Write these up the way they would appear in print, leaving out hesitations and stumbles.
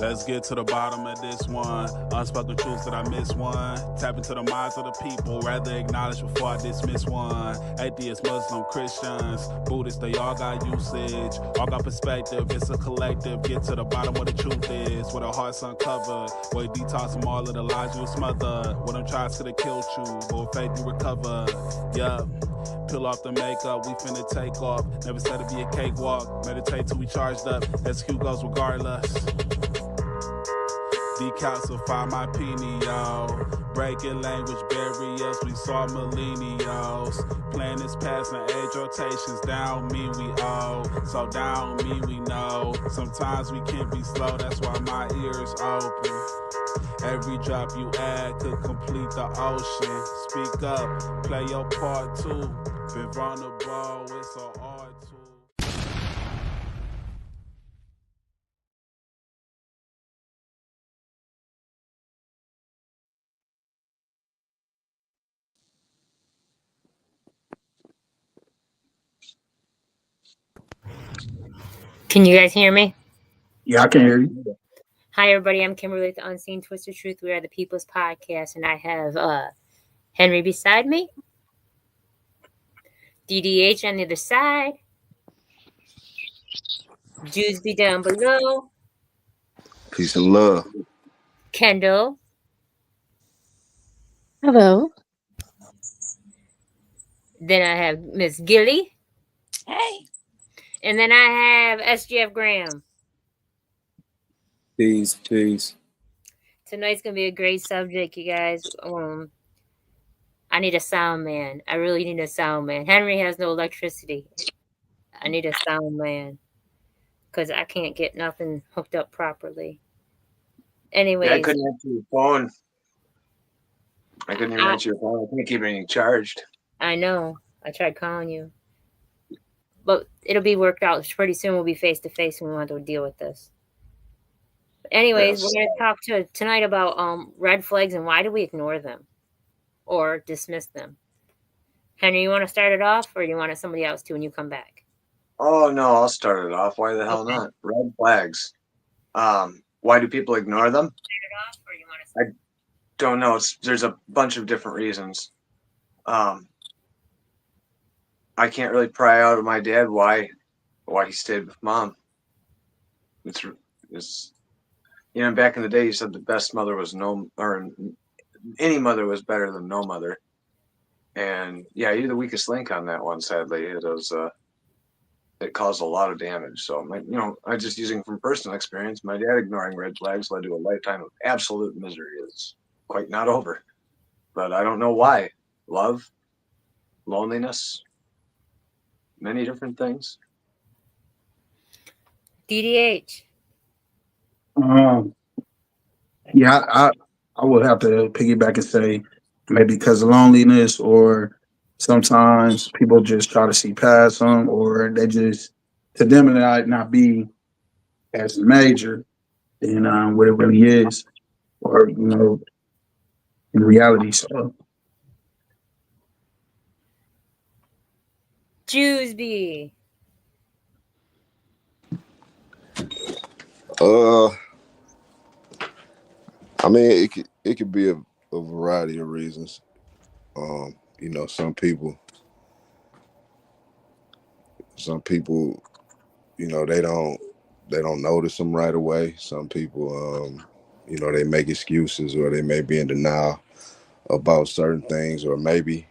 Let's get to the bottom of this one. Unspoken truths that I miss one. Tap into the minds of the people, rather acknowledge before I dismiss one. Atheists, Muslim, Christians, Buddhists, they all got usage. All got perspective, it's a collective. Get to the bottom what the truth is. Where the heart's uncovered. Where you detox from all of the lies you smothered. When them tries could have killed you, but with faith you recover. Yeah. Peel off the makeup, we finna take off. Never said it'd be a cakewalk. Meditate till we charged up. Execute goes regardless. Decalcify my pineal. Breaking language barriers, we saw millennials. Planets passing age rotations, down me we owe. So down me we know. Sometimes we can't be slow, that's why my ears open. Every drop you add could complete the ocean. Speak up, play your part too. Been vulnerable, it's so hard to. Can you guys hear me? Yeah, I can hear you. Hi, everybody. I'm Kimberly with the Unseen Twisted Truth. We are the People's Podcast, and I have Henry beside me, DDH on the other side, Juicy down below, Peace and love. Kendall. Hello. Then I have Miss Gilly. Hey. And then I have SGF Graham. Peace. Tonight's going to be a great subject, you guys. I need a sound man. I really need a sound man. Henry has no electricity. I need a sound man because I can't get nothing hooked up properly. Anyways. Yeah, I couldn't answer your phone. I couldn't even answer your phone. I can't keep it charged. I know. I tried calling you. But it'll be worked out. Pretty soon we'll be face to face and we want to deal with this. Anyways, yes. We're going to talk tonight about red flags and why do we ignore them or dismiss them. Henry, you want to start it off or you want somebody else to when you come back? Oh, no, I'll start it off. Why the hell not? Red flags. Why do people ignore them? I don't know. There's a bunch of different reasons. I can't really pry out of my dad why he stayed with mom. It's back in the day, you said the best mother was any mother was better than no mother. And yeah, you're the weakest link on that one. Sadly, it caused a lot of damage. So I just using from personal experience, my dad ignoring red flags led to a lifetime of absolute misery. It's quite not over, but I don't know why. Love, loneliness, many different things. DDH. Yeah, I would have to piggyback and say maybe because of loneliness, or sometimes people just try to see past them, or they just, to them, it might not be as major than what it really is, or in reality. So, Juicy. I mean, it could be a variety of reasons. Some people, they don't notice them right away. Some people, they make excuses, or they may be in denial about certain things, or maybe,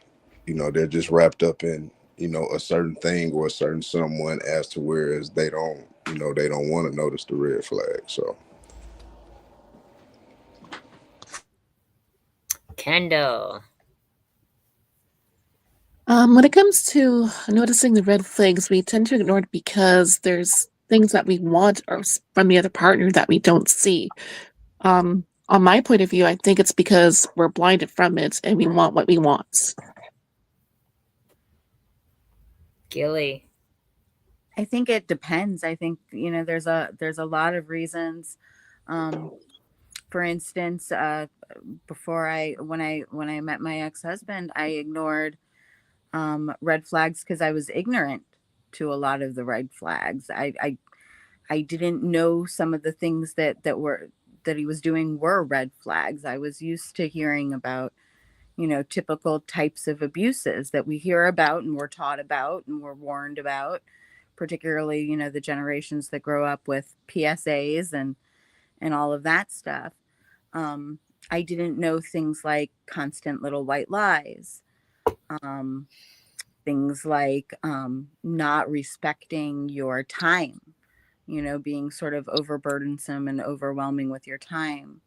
they're just wrapped up in, a certain thing or a certain someone as to whereas they don't want to notice the red flag. So. Kendall. When it comes to noticing the red flags, we tend to ignore it because there's things that we want or from the other partner that we don't see. On my point of view, I think it's because we're blinded from it and we want what we want. Gilly. I think it depends. I think there's a lot of reasons. For instance, when I met my ex-husband, I ignored red flags because I was ignorant to a lot of the red flags. I didn't know some of the things that he was doing were red flags. I was used to hearing about, typical types of abuses that we hear about and we're taught about and we're warned about, particularly, the generations that grow up with PSAs and all of that stuff. I didn't know things like constant little white lies, things like not respecting your time, being sort of overburdensome and overwhelming with your time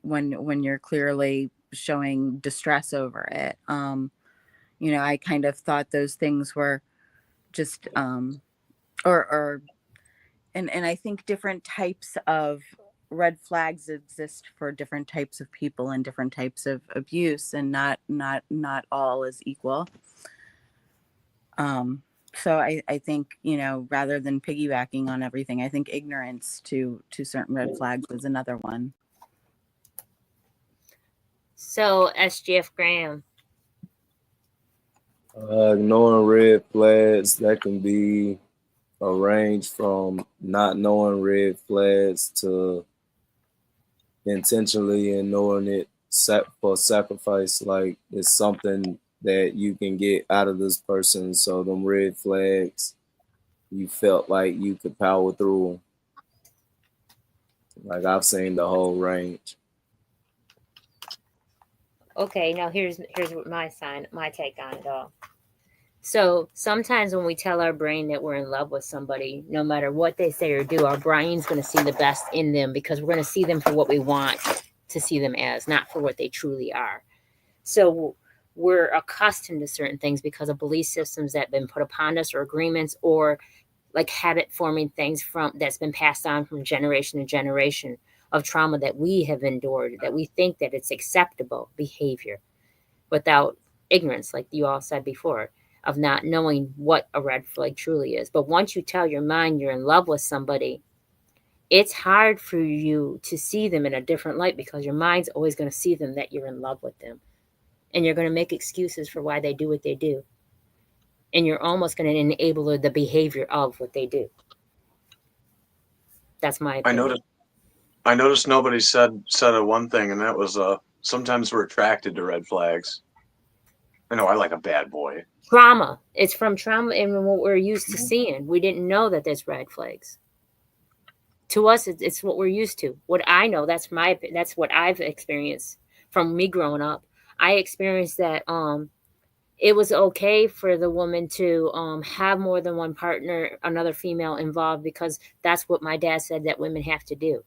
when you're clearly showing distress over it. I kind of thought those things were just and I think different types of red flags exist for different types of people and different types of abuse, and not all is equal. So I think, rather than piggybacking on everything, I think ignorance to certain red flags is another one. So, SGF Graham. Ignoring red flags, that can be a range from not knowing red flags to intentionally ignoring it for sacrifice. Like, it's something that you can get out of this person. So them red flags, you felt like you could power through them. Like, I've seen the whole range. Okay, now here's what my take on it all. So sometimes when we tell our brain that we're in love with somebody, no matter what they say or do, our brain's going to see the best in them because we're going to see them for what we want to see them as, not for what they truly are. So we're accustomed to certain things because of belief systems that have been put upon us, or agreements, or like habit forming things that's been passed on from generation to generation of trauma that we have endured, that we think that it's acceptable behavior without ignorance, like you all said before, of not knowing what a red flag truly is. But once you tell your mind you're in love with somebody, it's hard for you to see them in a different light because your mind's always going to see them that you're in love with them. And you're going to make excuses for why they do what they do. And you're almost going to enable the behavior of what they do. That's my opinion. I noticed nobody said a one thing, and that was sometimes we're attracted to red flags. I know I like a bad boy. Trauma. It's from trauma and what we're used to seeing. We didn't know that there's red flags. To us, it's what we're used to. What I know, that's what I've experienced from me growing up. I experienced that it was okay for the woman to have more than one partner, another female involved, because that's what my dad said that women have to do.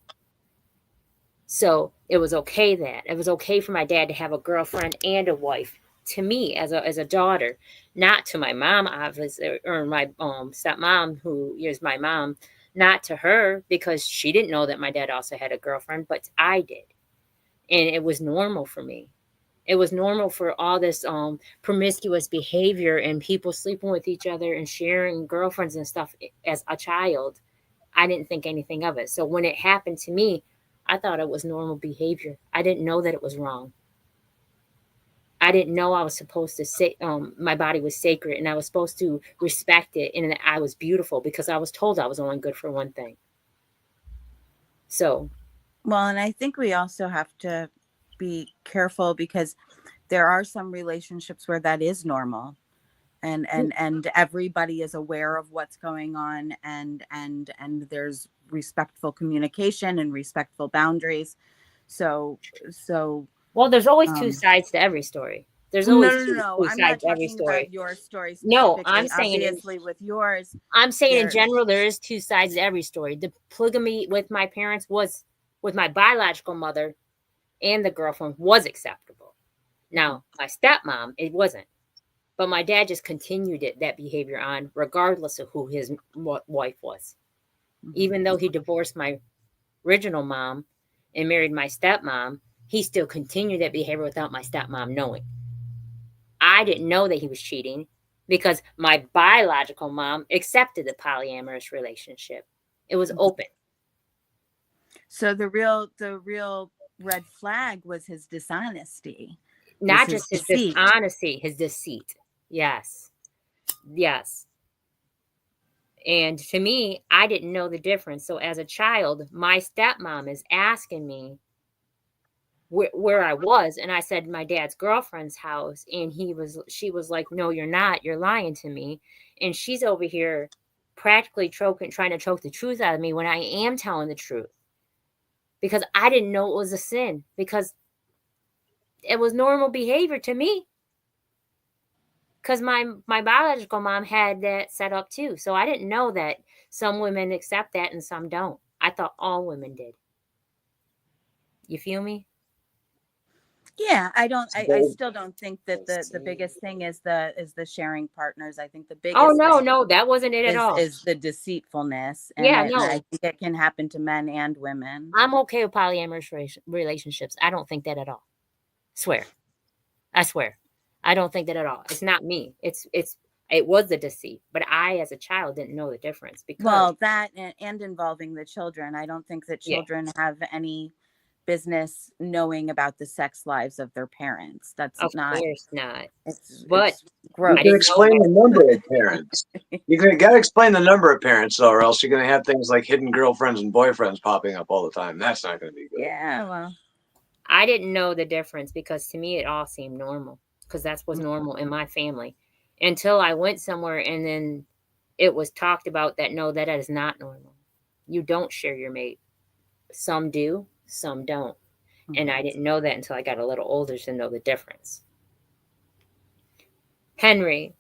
So it was okay for my dad to have a girlfriend and a wife. To me, as a daughter, not to my mom, obviously, or my stepmom, who is my mom, not to her, because she didn't know that my dad also had a girlfriend, but I did. And it was normal for me. It was normal for all this promiscuous behavior and people sleeping with each other and sharing girlfriends and stuff as a child. I didn't think anything of it. So when it happened to me, I thought it was normal behavior. I didn't know that it was wrong. I didn't know I was supposed to say my body was sacred and I was supposed to respect it and that I was beautiful because I was told I was only good for one thing. So. Well, and I think we also have to be careful because there are some relationships where that is normal and everybody is aware of what's going on and there's respectful communication and respectful boundaries. So well, there's always two sides to every story. There's always two I'm not sides to every talking story. about your story No, I'm saying obviously with yours. I'm saying in general, there is two sides to every story. The polygamy with my parents was with my biological mother and the girlfriend was acceptable. Now, my stepmom, it wasn't. But my dad just continued that behavior on regardless of who his wife was. Mm-hmm. Even though he divorced my original mom and married my stepmom, he still continued that behavior without my stepmom knowing. I didn't know that he was cheating because my biological mom accepted the polyamorous relationship. It was open. So the real red flag was his dishonesty. Not just his dishonesty, his deceit. Yes. And to me, I didn't know the difference. So as a child, my stepmom is asking me where I was, and I said my dad's girlfriend's house, and she was like, no, you're not, you're lying to me. And she's over here practically trying to choke the truth out of me when I am telling the truth, because I didn't know it was a sin, because it was normal behavior to me, because my biological mom had that set up too. So I didn't know that some women accept that and some don't. I thought all women did. You feel me? Yeah, I still don't think that the biggest thing is the sharing partners. I think the biggest no, that wasn't it at all. Is the deceitfulness. And Yeah, and I think it can happen to men and women. I'm okay with polyamorous relationships. I don't think that at all. I swear. I don't think that at all. It's not me. It was the deceit, but I, as a child, didn't know the difference. Because that and involving the children. I don't think that children have any business knowing about the sex lives of their parents. That's of not. course not. But it's gross. You can explain the number of parents. You gotta explain the number of parents, though, or else you're gonna have things like hidden girlfriends and boyfriends popping up all the time. That's not gonna be good. Yeah, well, I didn't know the difference, because to me it all seemed normal, because that's what's normal in my family, until I went somewhere and then it was talked about that no, that is not normal. You don't share your mate. Some do, some don't. And I didn't know that until I got a little older to know the difference. Henry,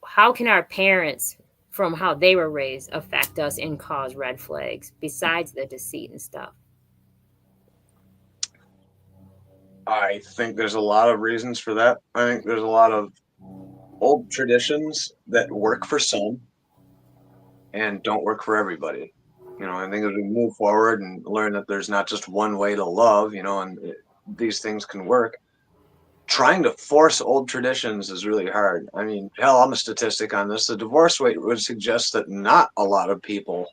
how can our parents, from how they were raised, affect us and cause red flags besides the deceit and stuff? I think there's a lot of reasons for that. I think there's a lot of old traditions that work for some and don't work for everybody. I think as we move forward and learn that there's not just one way to love, and these things can work, trying to force old traditions is really hard. I mean, hell, I'm a statistic on this. The divorce rate would suggest that not a lot of people,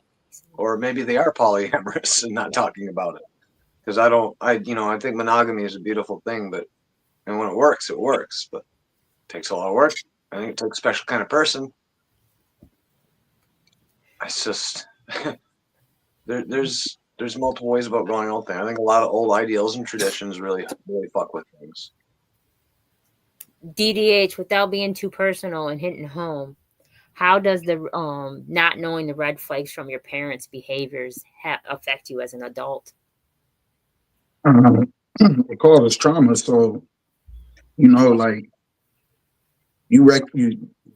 or maybe they are polyamorous and not talking about it. Because I think monogamy is a beautiful thing, and when it works, but it takes a lot of work. I think it takes a special kind of person. It's just there's multiple ways about going old thing. I think a lot of old ideals and traditions really fuck with things. DDH, without being too personal and hitting home, how does the not knowing the red flags from your parents' behaviors affect you as an adult? It causes trauma. So, like you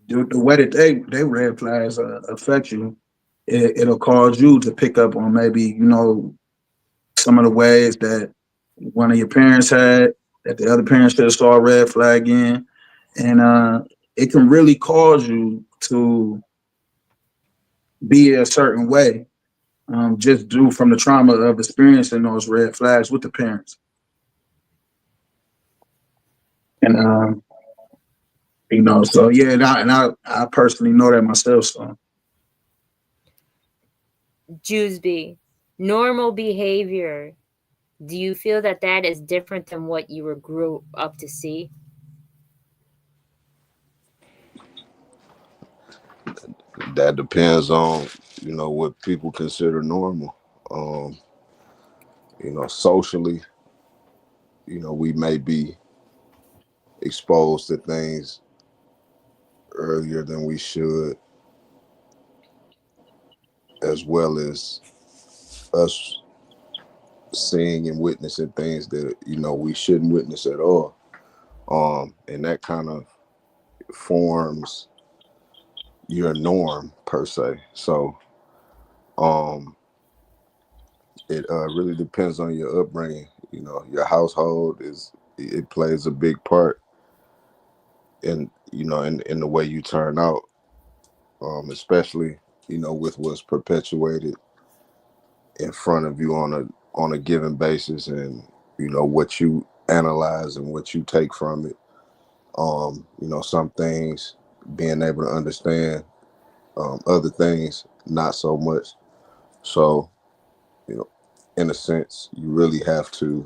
the way that they red flags affect you, it'll cause you to pick up on maybe, some of the ways that one of your parents had, that the other parents should have saw a red flag in. And it can really cause you to be a certain way, just due from the trauma of experiencing those red flags with the parents. And so yeah, and I personally know that myself. So, Jewsby, normal behavior. Do you feel that is different than what you grew up to see? That depends on, what people consider normal. Socially, we may be exposed to things earlier than we should, as well as us seeing and witnessing things that, we shouldn't witness at all. And that kind of forms your norm per se. So, it really depends on your upbringing. Your household it plays a big part in in the way you turn out, especially with what's perpetuated in front of you on a given basis, and what you analyze and what you take from it. Some things being able to understand, other things not so much. So, in a sense, you really have to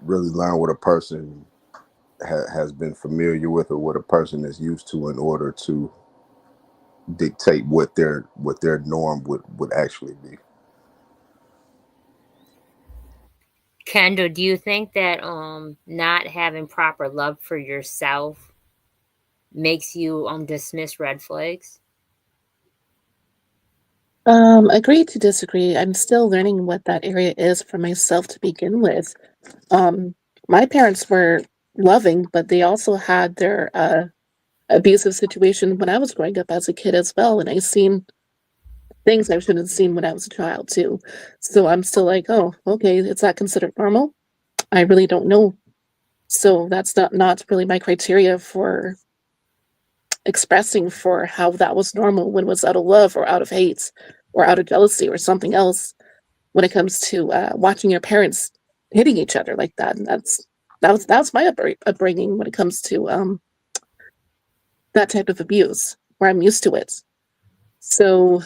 really learn what a person has been familiar with, or what a person is used to, in order to dictate what their norm would actually be. Kendra, do you think that not having proper love for yourself makes you dismiss red flags? Agree to disagree. I'm still learning what that area is for myself to begin with. My parents were loving, but they also had their abusive situation when I was growing up as a kid as well, and I seen things I shouldn't have seen when I was a child too. So I'm still like, oh, okay, is that considered normal? I really don't know. So that's not really my criteria for expressing for how that was normal when it was out of love or out of hate or out of jealousy or something else. When it comes to watching your parents hitting each other like that, and that was my upbringing when it comes to that type of abuse, where I'm used to it. So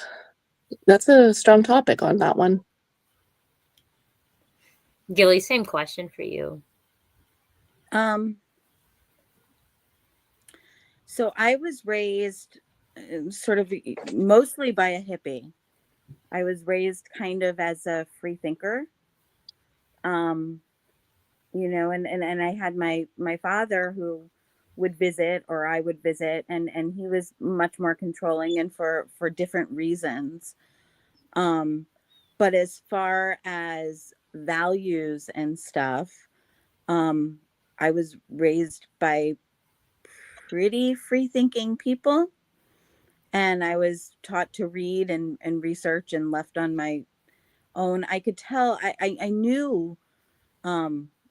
that's a strong topic on that one. Gilly, same question for you. So I was raised sort of mostly by a hippie. I was raised kind of as a free thinker. And I had my father who would visit, or I would visit, and he was much more controlling, and for different reasons. But as far as values and stuff, I was raised by pretty free thinking people, and I was taught to read and research and left on my own. I could tell, I knew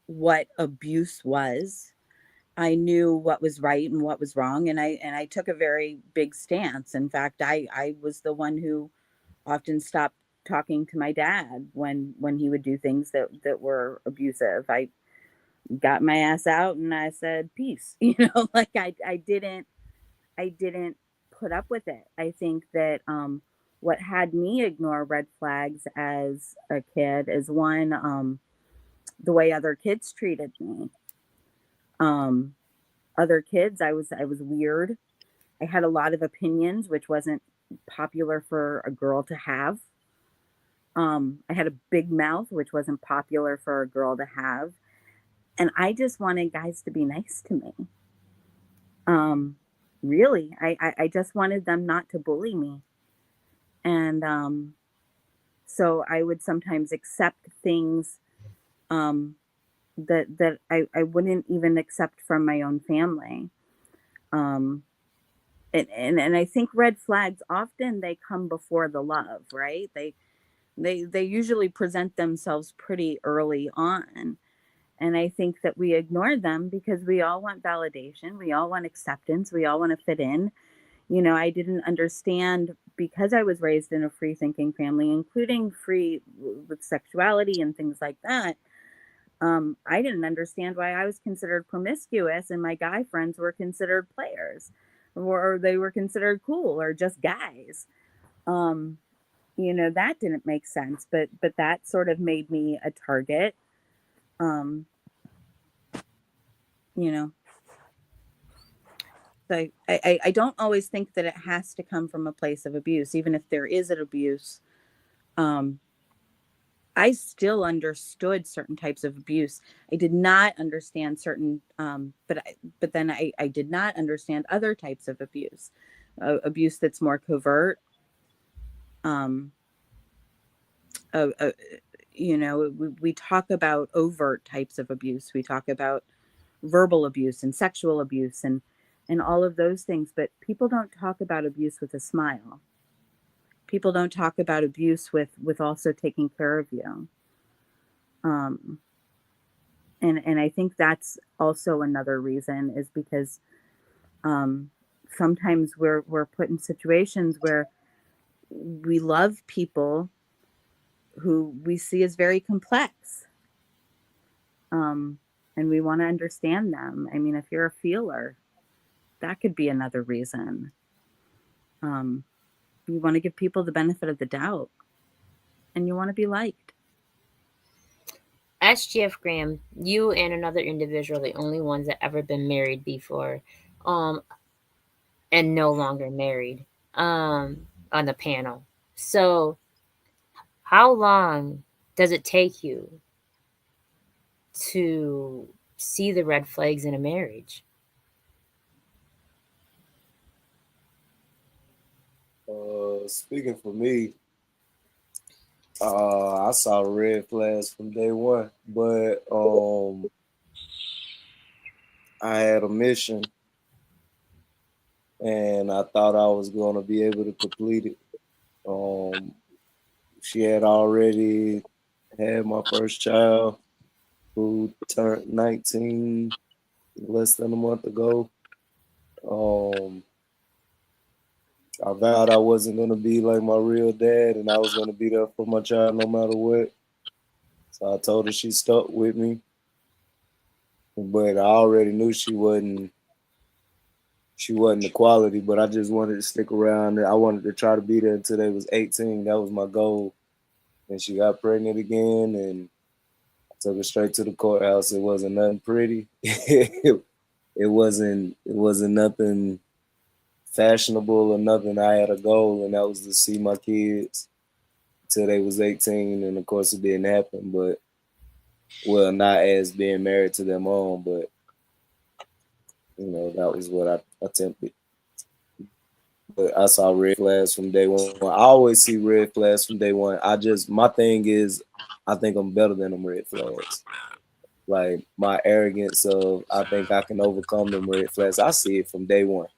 what abuse was. I knew what was right and what was wrong, and I took a very big stance. In fact, I was the one who often stopped talking to my dad when he would do things that were abusive. I got my ass out and I said peace. Like I didn't put up with it. I think that what had me ignore red flags as a kid is one, the way other kids treated me. Other kids, I was weird. I had a lot of opinions, which wasn't popular for a girl to have. I had a big mouth, which wasn't popular for a girl to have. And I just wanted guys to be nice to me. Really, I just wanted them not to bully me. And so I would sometimes accept things that I wouldn't even accept from my own family. And I think red flags often they come before the love, right? They usually present themselves pretty early on. And I think that we ignore them because we all want validation, we all want acceptance, we all want to fit in. I didn't understand, because I was raised in a free thinking family, including free with sexuality and things like that. I didn't understand why I was considered promiscuous and my guy friends were considered players, or they were considered cool, or just guys. That didn't make sense, but that sort of made me a target. So I don't always think that it has to come from a place of abuse. Even if there is an abuse, I still understood certain types of abuse. I did not understand certain, but then I did not understand other types of abuse, abuse that's more covert. We talk about overt types of abuse. We talk about verbal abuse and sexual abuse and all of those things, but people don't talk about abuse with a smile. People don't talk about abuse with also taking care of you. And I think that's also another reason, is because sometimes we're put in situations where we love people who we see as very complex. And we want to understand them. I mean, if you're a feeler, that could be another reason. You want to give people the benefit of the doubt, and you want to be liked. SGF Graham, you and another individual are the only ones that ever been married before, and no longer married, on the panel. So, how long does it take you to see the red flags in a marriage? Speaking for me, I saw red flags from day one, but I had a mission, and I thought I was going to be able to complete it. She had already had my first child, who turned 19 less than a month ago. I vowed I wasn't going to be like my real dad, and I was going to be there for my child no matter what. So I told her she stuck with me, but I already knew she wasn't the quality, but I just wanted to stick around. I wanted to try to be there until they was 18. That was my goal. And she got pregnant again, and I took her straight to the courthouse. It wasn't nothing pretty. it wasn't nothing fashionable or nothing. I had a goal, and that was to see my kids till they was 18, and of course it didn't happen, but well, not as being married to them on, but that was what I attempted. But I saw red flags from day one. I always see red flags from day one. My thing is, I think I'm better than them red flags. Like my arrogance of, I think I can overcome them red flags. I see it from day one.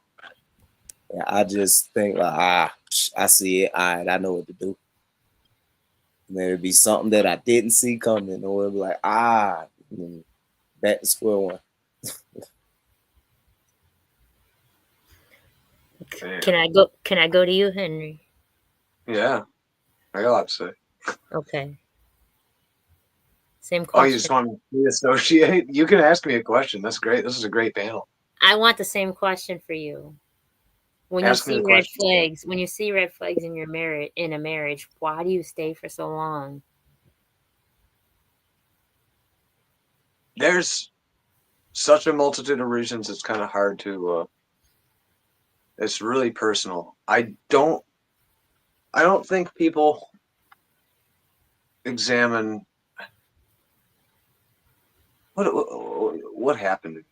And I just think like, I see it. All right, I know what to do. And then it'd be something that I didn't see coming, or it'd be like, back to square one. Can I go to you, Henry? Yeah, I got a lot to say. Okay. Same question. Oh, you just want me to associate? You can ask me a question. That's great. This is a great panel. I want the same question for you. When you see red flags in a marriage, why do you stay for so long? There's such a multitude of reasons. It's kind of hard to. It's really personal. I don't think people examine what happened.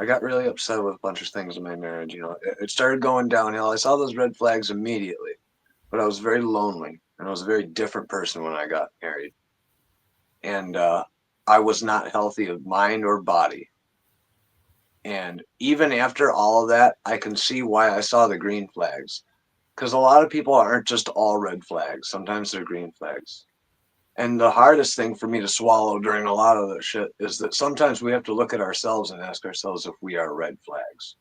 I got really upset with a bunch of things in my marriage. It started going downhill. I saw those red flags immediately, but I was very lonely, and I was a very different person when I got married. And I was not healthy of mind or body. And even after all of that, I can see why I saw the green flags. Because a lot of people aren't just all red flags. Sometimes they're green flags. And the hardest thing for me to swallow during a lot of this shit is that sometimes we have to look at ourselves and ask ourselves if we are red flags.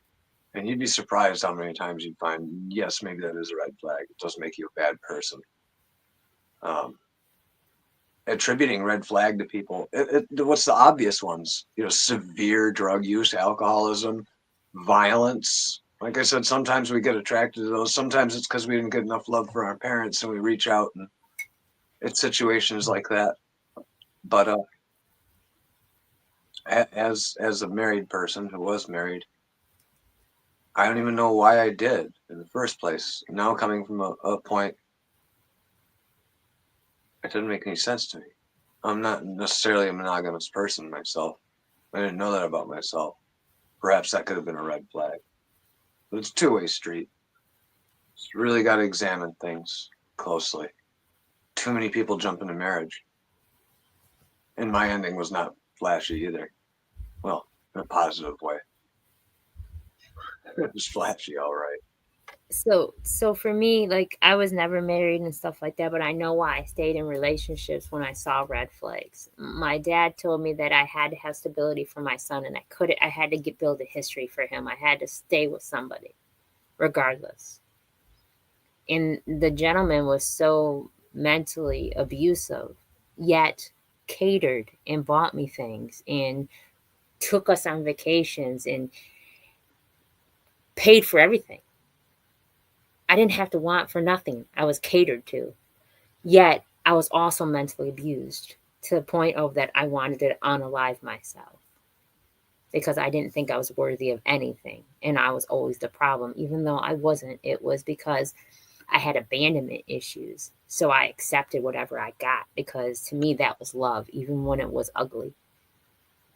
And you'd be surprised how many times you'd find, yes, maybe that is a red flag. It doesn't make you a bad person. Attributing red flag to people, what's the obvious ones? Severe drug use, alcoholism, violence. Like I said, sometimes we get attracted to those. Sometimes it's because we didn't get enough love for our parents, and we reach out, and it's situations like that. But as a married person who was married, I don't even know why I did in the first place. Now coming from a point, it didn't make any sense to me. I'm not necessarily a monogamous person myself. I didn't know that about myself. Perhaps that could have been a red flag. But it's a two-way street. You really got to examine things closely. Too many people jump into marriage. And my ending was not flashy either. Well, in a positive way. It was flashy, all right. So for me, like, I was never married and stuff like that, but I know why I stayed in relationships when I saw red flags. My dad told me that I had to have stability for my son, and I had to build a history for him. I had to stay with somebody regardless. And the gentleman was so mentally abusive, yet catered and bought me things and took us on vacations and paid for everything. I didn't have to want for nothing. I was catered to. Yet I was also mentally abused to the point of that I wanted to unalive myself because I didn't think I was worthy of anything. And I was always the problem, even though I wasn't. It was because I had abandonment issues. So I accepted whatever I got because to me that was love, even when it was ugly.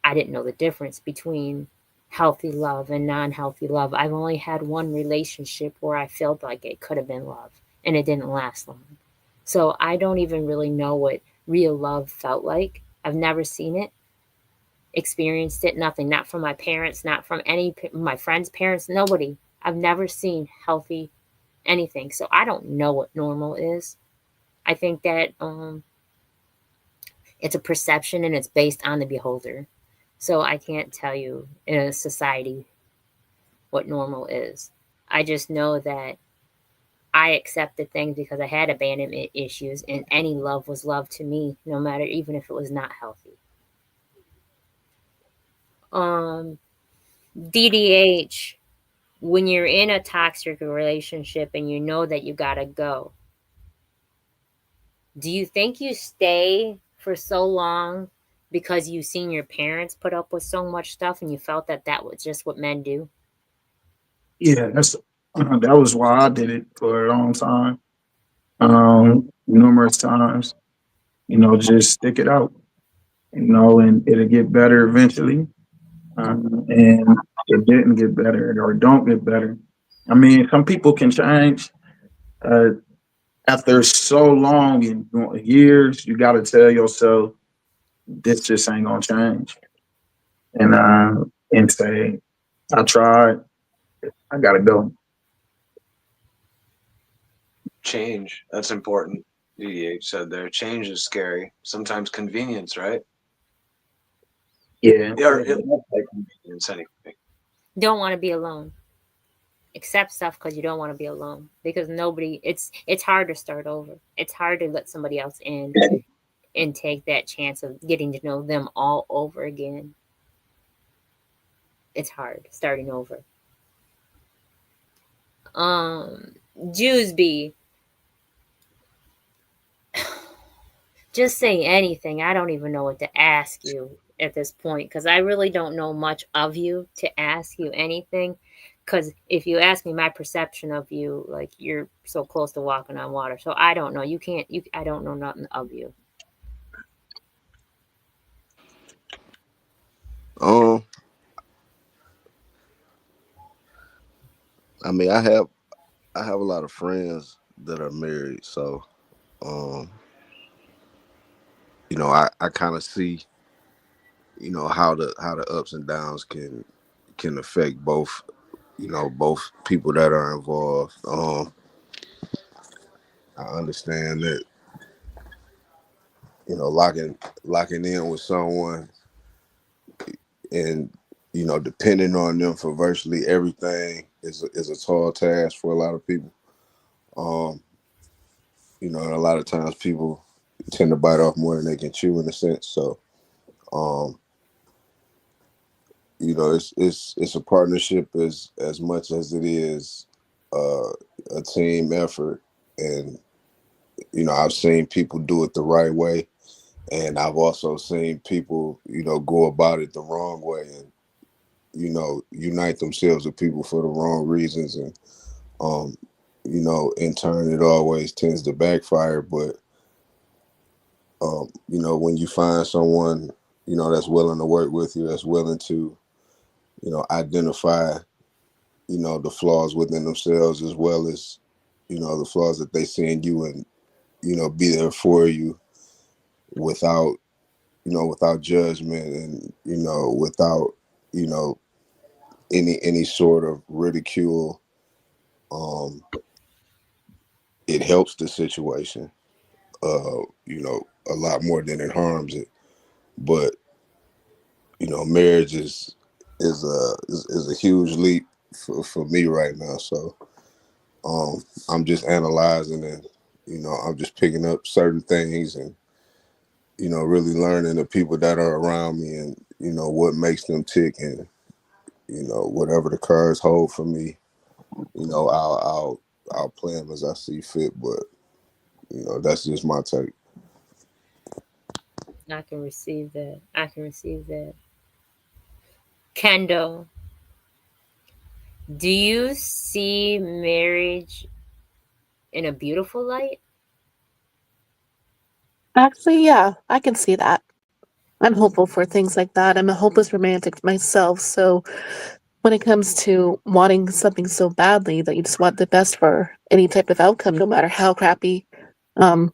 I didn't know the difference between healthy love and non-healthy love. I've only had one relationship where I felt like it could have been love and it didn't last long. So I don't even really know what real love felt like. I've never seen it, experienced it, nothing, not from my parents, not from any my friends' parents, nobody. I've never seen healthy anything. So I don't know what normal is. I think that it's a perception and it's based on the beholder. So I can't tell you in a society what normal is. I just know that I accepted things because I had abandonment issues, and any love was love to me, no matter even if it was not healthy. DDH, when you're in a toxic relationship and you know that you gotta go, do you think you stay for so long because you've seen your parents put up with so much stuff and you felt that that was just what men do? Yeah, that was why I did it for a long time, numerous times. Just stick it out. And it'll get better eventually. And it didn't get better or don't get better. I mean, some people can change uh, after so long and years. You got to tell yourself this just ain't gonna change, and say I tried. I gotta go. Change. That's important. DDH said there. Change is scary. Sometimes convenience, right? Yeah, Or it looks like convenience anyway. Don't want to be alone. Accept stuff because you don't want to be alone. Because nobody, it's hard to start over. It's hard to let somebody else in and take that chance of getting to know them all over again. It's hard starting over. Jewsby, just say anything. I don't even know what to ask you at this point because I really don't know much of you to ask you anything. Because if you ask me my perception of you, like you're so close to walking on water. So I don't know. You can't. I don't know nothing of you. Um, I mean, I have a lot of friends that are married, so um, I kind of see, how the ups and downs can affect both, both people that are involved. I understand that, locking in with someone and depending on them for virtually everything is a tall task for a lot of people. Um, and a lot of times people tend to bite off more than they can chew in a sense. So, um, it's a partnership as much as it is uh, a team effort. And I've seen people do it the right way, and I've also seen people go about it the wrong way and unite themselves with people for the wrong reasons. And um, in turn, it always tends to backfire. But when you find someone that's willing to work with you, that's willing to identify the flaws within themselves as well as the flaws that they see in you, and be there for you without without judgment, and without you know any sort of ridicule. um it helps the situation a lot more than it harms it. But marriage is a huge leap for me right now. So I'm just analyzing, and I'm just picking up certain things, and really learning the people that are around me, and what makes them tick, and whatever the cards hold for me, I'll play them as I see fit. But that's just my take. I can receive that. I can receive that. Kendall, do you see marriage in a beautiful light? Actually, yeah, I can see that. I'm hopeful for things like that. I'm a hopeless romantic myself, so when it comes to wanting something so badly that you just want the best for any type of outcome, no matter how crappy um,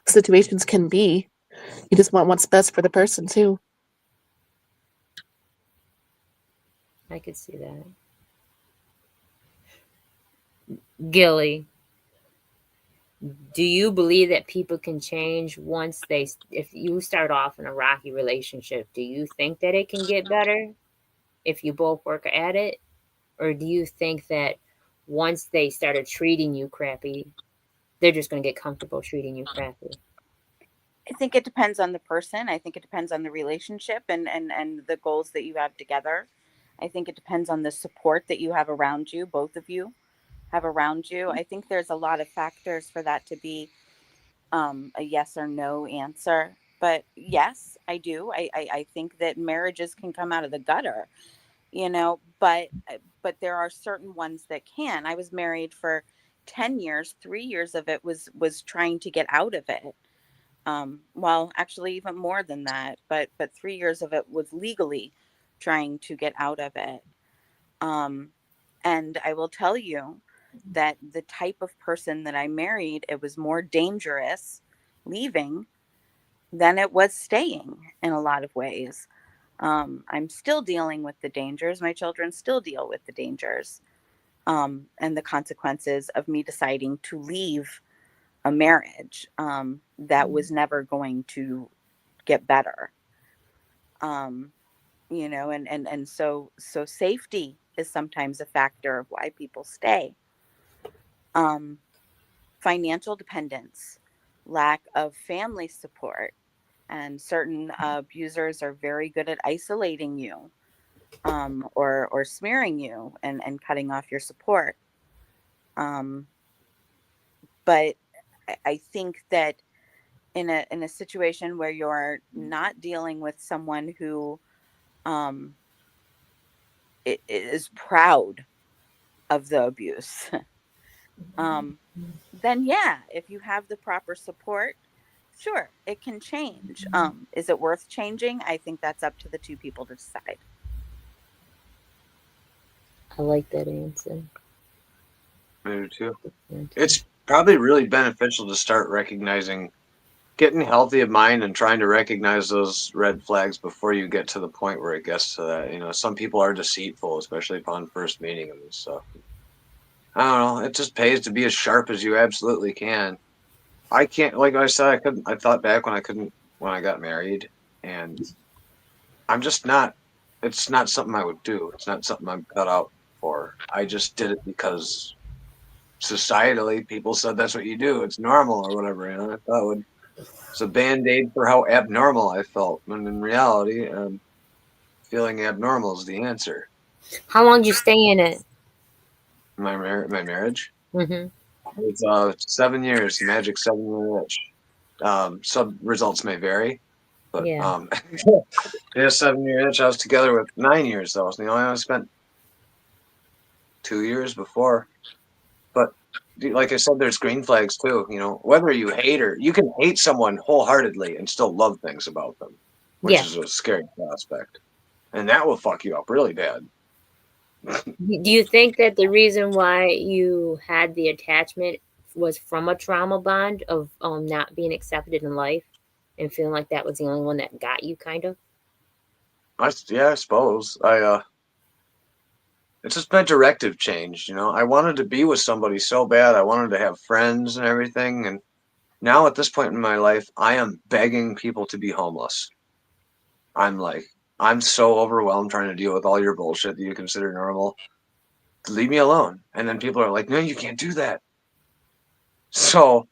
situations can be, you just want what's best for the person too. I could see that. Gilly, do you believe that people can change once if you start off in a rocky relationship, do you think that it can get better if you both work at it? Or do you think that once they started treating you crappy, they're just going to get comfortable treating you crappy? I think it depends on the person. I think it depends on the relationship and the goals that you have together. I think it depends on the support that you have around you, both of you have around you. I think there's a lot of factors for that to be a yes or no answer. But yes, I do. I think that marriages can come out of the gutter, but there are certain ones that can. I was married for 10 years. 3 years of it was trying to get out of it. Well, actually even more than that, but 3 years of it was legally trying to get out of it. And I will tell you that the type of person that I married, it was more dangerous leaving than it was staying in a lot of ways. I'm still dealing with the dangers. My children still deal with the dangers, and the consequences of me deciding to leave a marriage that was never going to get better. And so safety is sometimes a factor of why people stay. Financial dependence, lack of family support, and certain abusers are very good at isolating you, or smearing you and cutting off your support. Um, but I think that in a situation where you're not dealing with someone who um, is proud of the abuse, then yeah, if you have the proper support, sure, it can change. Is it worth changing? I think that's up to the two people to decide. I like that answer. I do too. It's probably really beneficial to start getting healthy of mind and trying to recognize those red flags before you get to the point where it gets to that. Some people are deceitful, especially upon first meeting them and stuff. I don't know. It just pays to be as sharp as you absolutely can. I can't, like I said, I couldn't. I thought back when I got married, and I'm just not. It's not something I would do. It's not something I'm cut out for. I just did it because societally people said that's what you do. It's normal or whatever. I thought it's a band-aid for how abnormal I felt, when in reality, feeling abnormal is the answer. How long did you stay in it? My marriage. Mm-hmm. It's 7 years, magic 7-year itch. Some results may vary, but Yeah. yeah, 7-year itch. I was together with 9 years though. I spent 2 years before, but like I said, there's green flags too. Whether you can hate someone wholeheartedly and still love things about them, which is a scary prospect, and that will fuck you up really bad. Do you think that the reason why you had the attachment was from a trauma bond of not being accepted in life and feeling like that was the only one that got you, kind of? I suppose. It's just my directive changed. I wanted to be with somebody so bad. I wanted to have friends and everything. And now at this point in my life, I am begging people to be homeless. I'm so overwhelmed trying to deal with all your bullshit that you consider normal. Leave me alone. And then people are like, no, you can't do that. So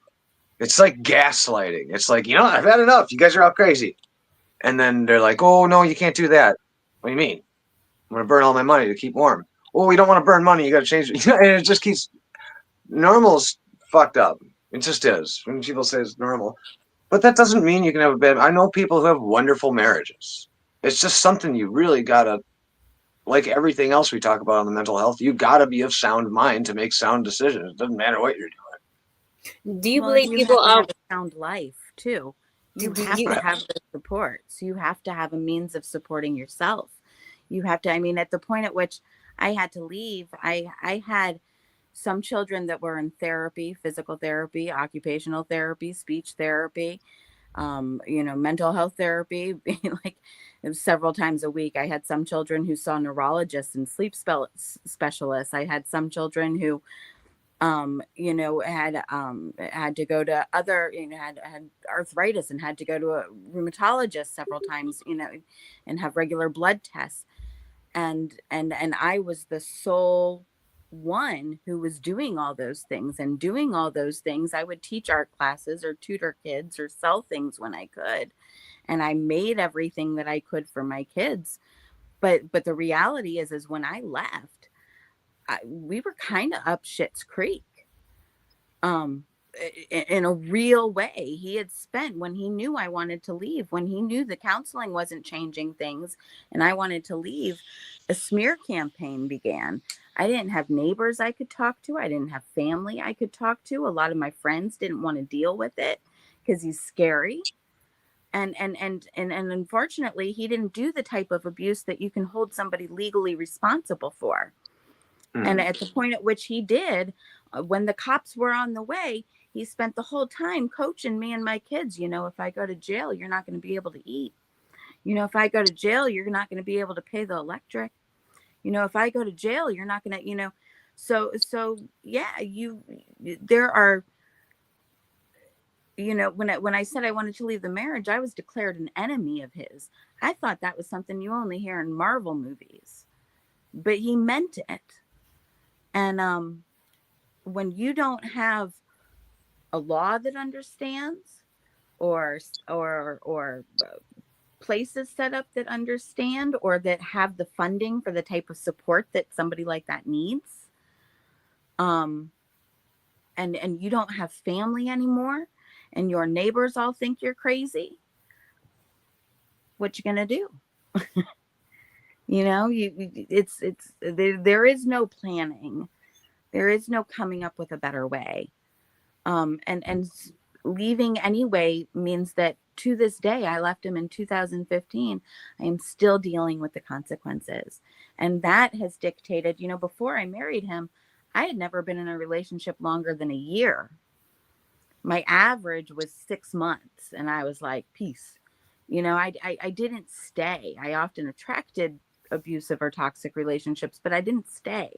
it's like gaslighting. It's like, I've had enough. You guys are all crazy. And then they're like, oh, no, you can't do that. What do you mean? I'm going to burn all my money to keep warm. Oh, we don't want to burn money. You got to change it. And it just keeps. Normal's fucked up. It just is. When people say it's normal. But that doesn't mean you can have a bad. I know people who have wonderful marriages. It's just something you really gotta, like everything else we talk about on the mental health, you gotta be of sound mind to make sound decisions. It doesn't matter what you're doing. Do you Well, believe you people have to have out? a sound life too. You Do have you? to have the supports. You have to have a means of supporting yourself. You have to, I mean, at the point at which I had to leave, I had some children that were in therapy, physical therapy, occupational therapy, speech therapy, mental health therapy, like several times a week. I had some children who saw neurologists and sleep specialists. I had some children who had to go to other, had arthritis and had to go to a rheumatologist several times, and have regular blood tests. And I was the sole one who was doing all those things. And doing all those things, I would teach art classes or tutor kids or sell things when I could. And I made everything that I could for my kids. But the reality is when I left, we were kind of up shit's creek. In a real way. He had spent, when he knew I wanted to leave, when he knew the counseling wasn't changing things and I wanted to leave, a smear campaign began. I didn't have neighbors I could talk to. I didn't have family I could talk to. A lot of my friends didn't want to deal with it because he's scary. And unfortunately, he didn't do the type of abuse that you can hold somebody legally responsible for. And at the point at which he did, when the cops were on the way, he spent the whole time coaching me and my kids. If I go to jail, you're not going to be able to eat. If I go to jail, you're not going to be able to pay the electric. If I go to jail, you're not going to, so yeah, there are, when I said I wanted to leave the marriage, I was declared an enemy of his. I thought that was something you only hear in Marvel movies, but he meant it. And when you don't have a law that understands, or places set up that understand, or that have the funding for the type of support that somebody like that needs, and you don't have family anymore, and your neighbors all think you're crazy, what you gonna do? There is no planning. There is no coming up with a better way. And leaving anyway means that to this day, I left him in 2015. I am still dealing with the consequences. And that has dictated, before I married him, I had never been in a relationship longer than a year. My average was 6 months. And I was like, peace. I didn't stay. I often attracted abusive or toxic relationships, but I didn't stay.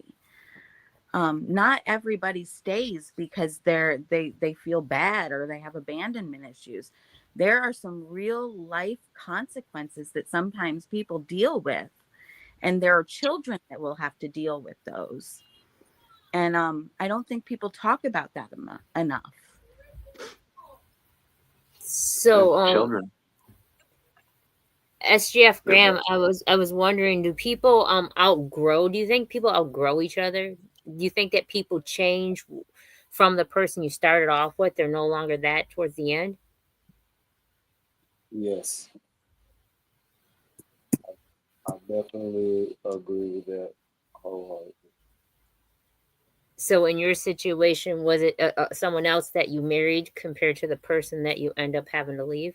Not everybody stays because they feel bad or they have abandonment issues. There are some real life consequences that sometimes people deal with, and there are children that will have to deal with those. And I don't think people talk about that enough. So Children. SGF Graham, I was wondering, do people outgrow? Do you think people outgrow each other? Do you think that people change from the person you started off with? They're no longer that towards the end? Yes. I definitely agree with that wholeheartedly. So in your situation, was it someone else that you married compared to the person that you end up having to leave?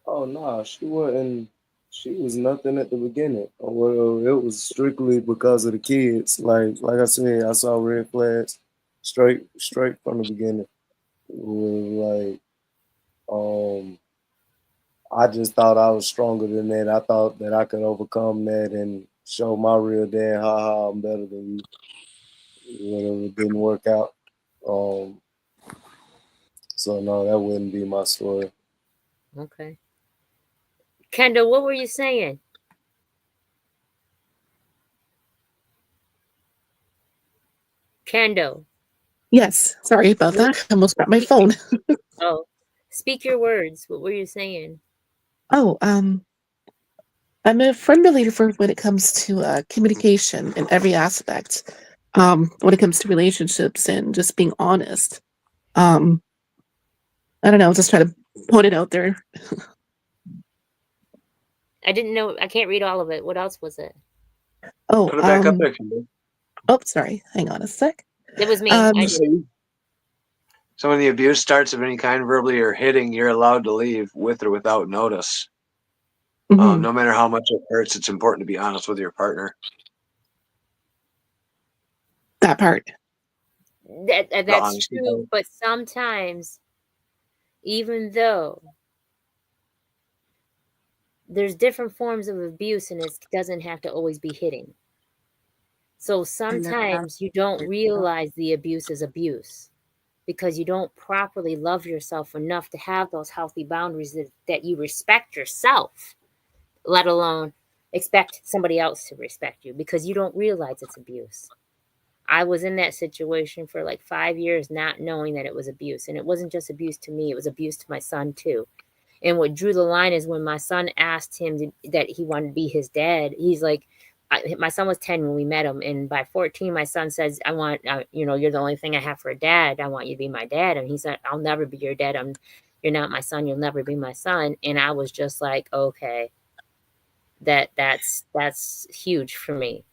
Oh no, she wasn't. She was nothing at the beginning. Well, it was strictly because of the kids. Like I said, I saw red flags straight from the beginning. It was like, I just thought I was stronger than that. I thought that I could overcome that and show my real dad, haha, I'm better than you. Whatever, it didn't work out. So no, that wouldn't be my story. Okay. Kendall, what were you saying? Kendall. Yes, sorry about that. I almost got my phone. Oh, speak your words. What were you saying? Oh, I'm a firm believer when it comes to communication in every aspect. When it comes to relationships and just being honest. I don't know, just try to put it out there. I didn't know. I can't read all of it. What else was it? Oh, Put it back up there, Kimberly. oh, sorry. Hang on a sec. It was me. I did it. So when the abuse starts of any kind, verbally or hitting, you're allowed to leave with or without notice. Mhm. No matter how much it hurts, it's important to be honest with your partner. That part. That's honesty true. part. But sometimes, even though there's different forms of abuse, and it doesn't have to always be hitting. So sometimes you don't realize the abuse is abuse because you don't properly love yourself enough to have those healthy boundaries that you respect yourself, let alone expect somebody else to respect you, because you don't realize it's abuse. I was in that situation for like 5 years, not knowing that it was abuse. And it wasn't just abuse to me, it was abuse to my son too. And what drew the line is when my son asked him that he wanted to be his dad. He's like, my son was 10 when we met him. And by 14, my son says, I want, you're the only thing I have for a dad. I want you to be my dad. And he said, I'll never be your dad. You're not my son. You'll never be my son. And I was just like, okay, that's huge for me.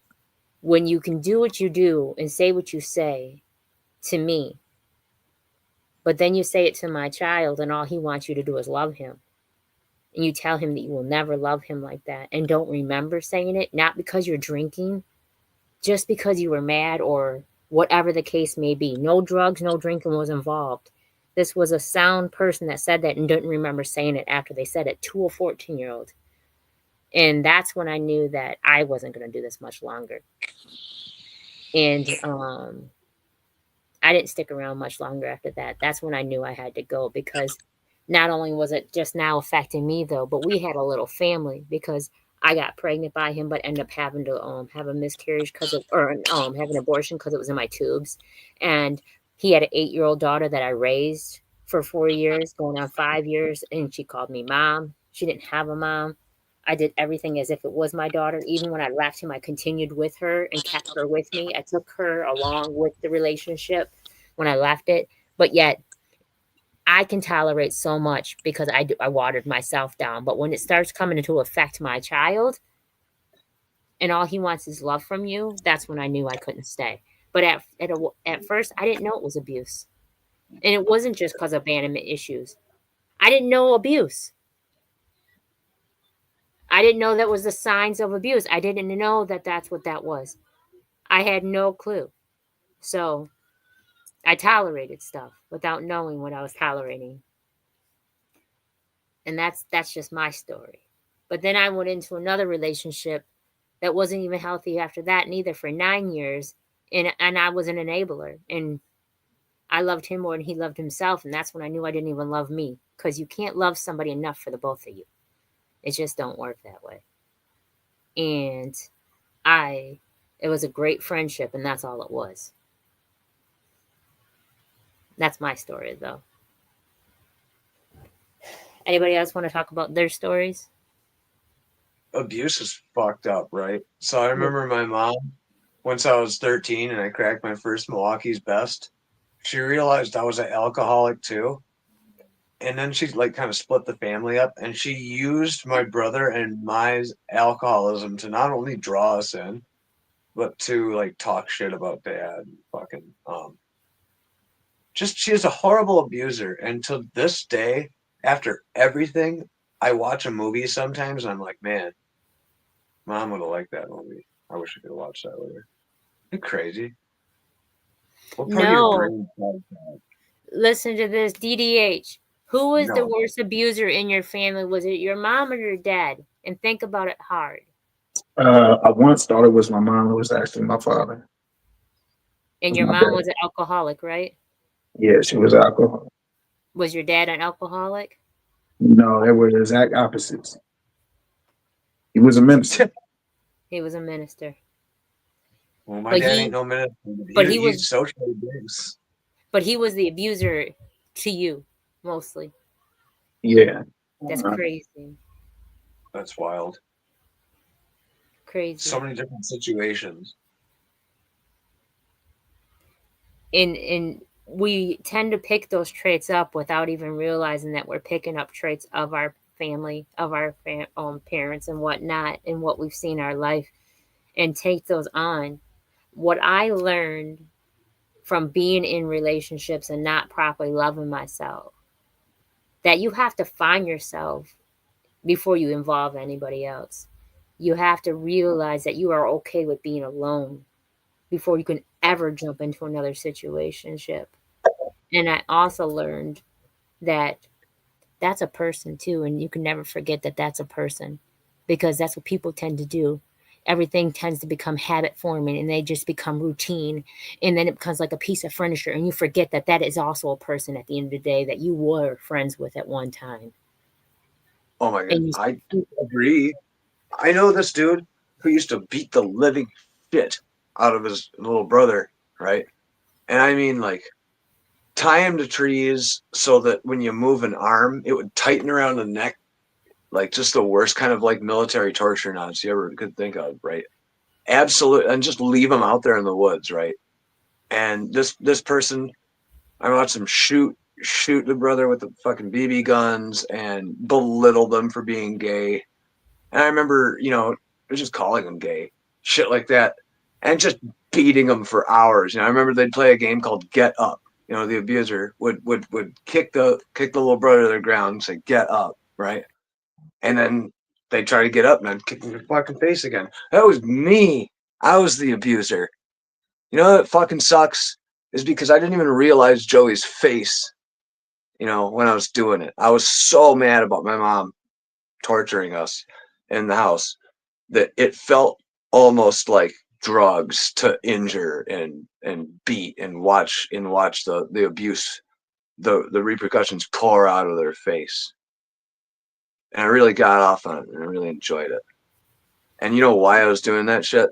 When you can do what you do and say what you say to me, but then you say it to my child and all he wants you to do is love him. And you tell him that you will never love him like that and don't remember saying it, not because you're drinking, just because you were mad or whatever the case may be. No drugs, no drinking was involved. This was a sound person that said that and didn't remember saying it after they said it to a 14-year-old. And that's when I knew that I wasn't going to do this much longer. And I didn't stick around much longer after that. That's when I knew I had to go, because not only was it just now affecting me though, but we had a little family, because I got pregnant by him, but ended up having to have a miscarriage have an abortion because it was in my tubes. And he had an 8-year-old daughter that I raised for 4 years, going on 5 years, and she called me mom. She didn't have a mom. I did everything as if it was my daughter. Even when I left him, I continued with her and kept her with me. I took her along with the relationship when I left it. But yet, I can tolerate so much because I watered myself down. But when it starts coming to affect my child and all he wants is love from you, that's when I knew I couldn't stay. But at first, I didn't know it was abuse. And it wasn't just because of abandonment issues. I didn't know abuse. I didn't know that was the signs of abuse. I didn't know that that's what that was. I had no clue. So I tolerated stuff without knowing what I was tolerating. And that's just my story. But then I went into another relationship that wasn't even healthy after that, neither, for 9 years. And I was an enabler. And I loved him more than he loved himself. And that's when I knew I didn't even love me. Because you can't love somebody enough for the both of you. It just don't work that way. And it was a great friendship, and that's all it was. That's my story, though. Anybody else want to talk about their stories? Abuse is fucked up, right? So I remember my mom, once I was 13 and I cracked my first Milwaukee's Best, she realized I was an alcoholic too. And then she like kind of split the family up, and she used my brother and my alcoholism to not only draw us in, but to like talk shit about dad and fucking just she is a horrible abuser. And to this day, after everything, I watch a movie sometimes and I'm like, man, mom would have liked that movie. I wish I could have watched that with her. You're crazy. What part of your No. brain does that? Listen to this, DDH. Who was the No. worst abuser in your family? Was it your mom or your dad? And think about it hard. I once thought it was my mom. It was actually my father. And It was your my mom dad. was an alcoholic, right? Yeah, she was alcoholic. Was your dad an alcoholic? No, they were the exact opposites. He was a minister. He was a minister. Well, my But dad he ain't no minister. but He he was socially abused. but he was the abuser to you, mostly. Yeah. That's crazy. That's wild. Crazy. So many different situations. And we tend to pick those traits up without even realizing that we're picking up traits of our family, of our parents and whatnot, and what we've seen in our life, and take those on. What I learned from being in relationships and not properly loving myself, that you have to find yourself before you involve anybody else. You have to realize that you are okay with being alone before you can ever jump into another situationship. And I also learned that that's a person too, and you can never forget that that's a person, because that's what people tend to do. Everything tends to become habit forming, and they just become routine, and then it becomes like a piece of furniture, and you forget that that is also a person at the end of the day that you were friends with at one time. Oh my God, And I agree. I know this dude who used to beat the living shit out of his little brother, right? And I mean, like, tie him to trees so that when you move an arm, it would tighten around the neck, like just the worst kind of like military torture knots you ever could think of, right? Absolute, and just leave him out there in the woods, right? And this person, I watched him shoot the brother with the fucking BB guns and belittle them for being gay. And I remember, just calling him gay, shit like that, and just beating him for hours. I remember they'd play a game called Get Up. The abuser would kick the little brother to the ground and say, "Get up," right? And then they'd try to get up and I'd kick him in the fucking face again. That was me. I was the abuser. You know what fucking sucks is because I didn't even realize Joey's face, when I was doing it. I was so mad about my mom torturing us in the house that it felt almost like drugs to injure and beat and watch the abuse, the repercussions pour out of their face. And I really got off on it and I really enjoyed it. And you know why I was doing that shit?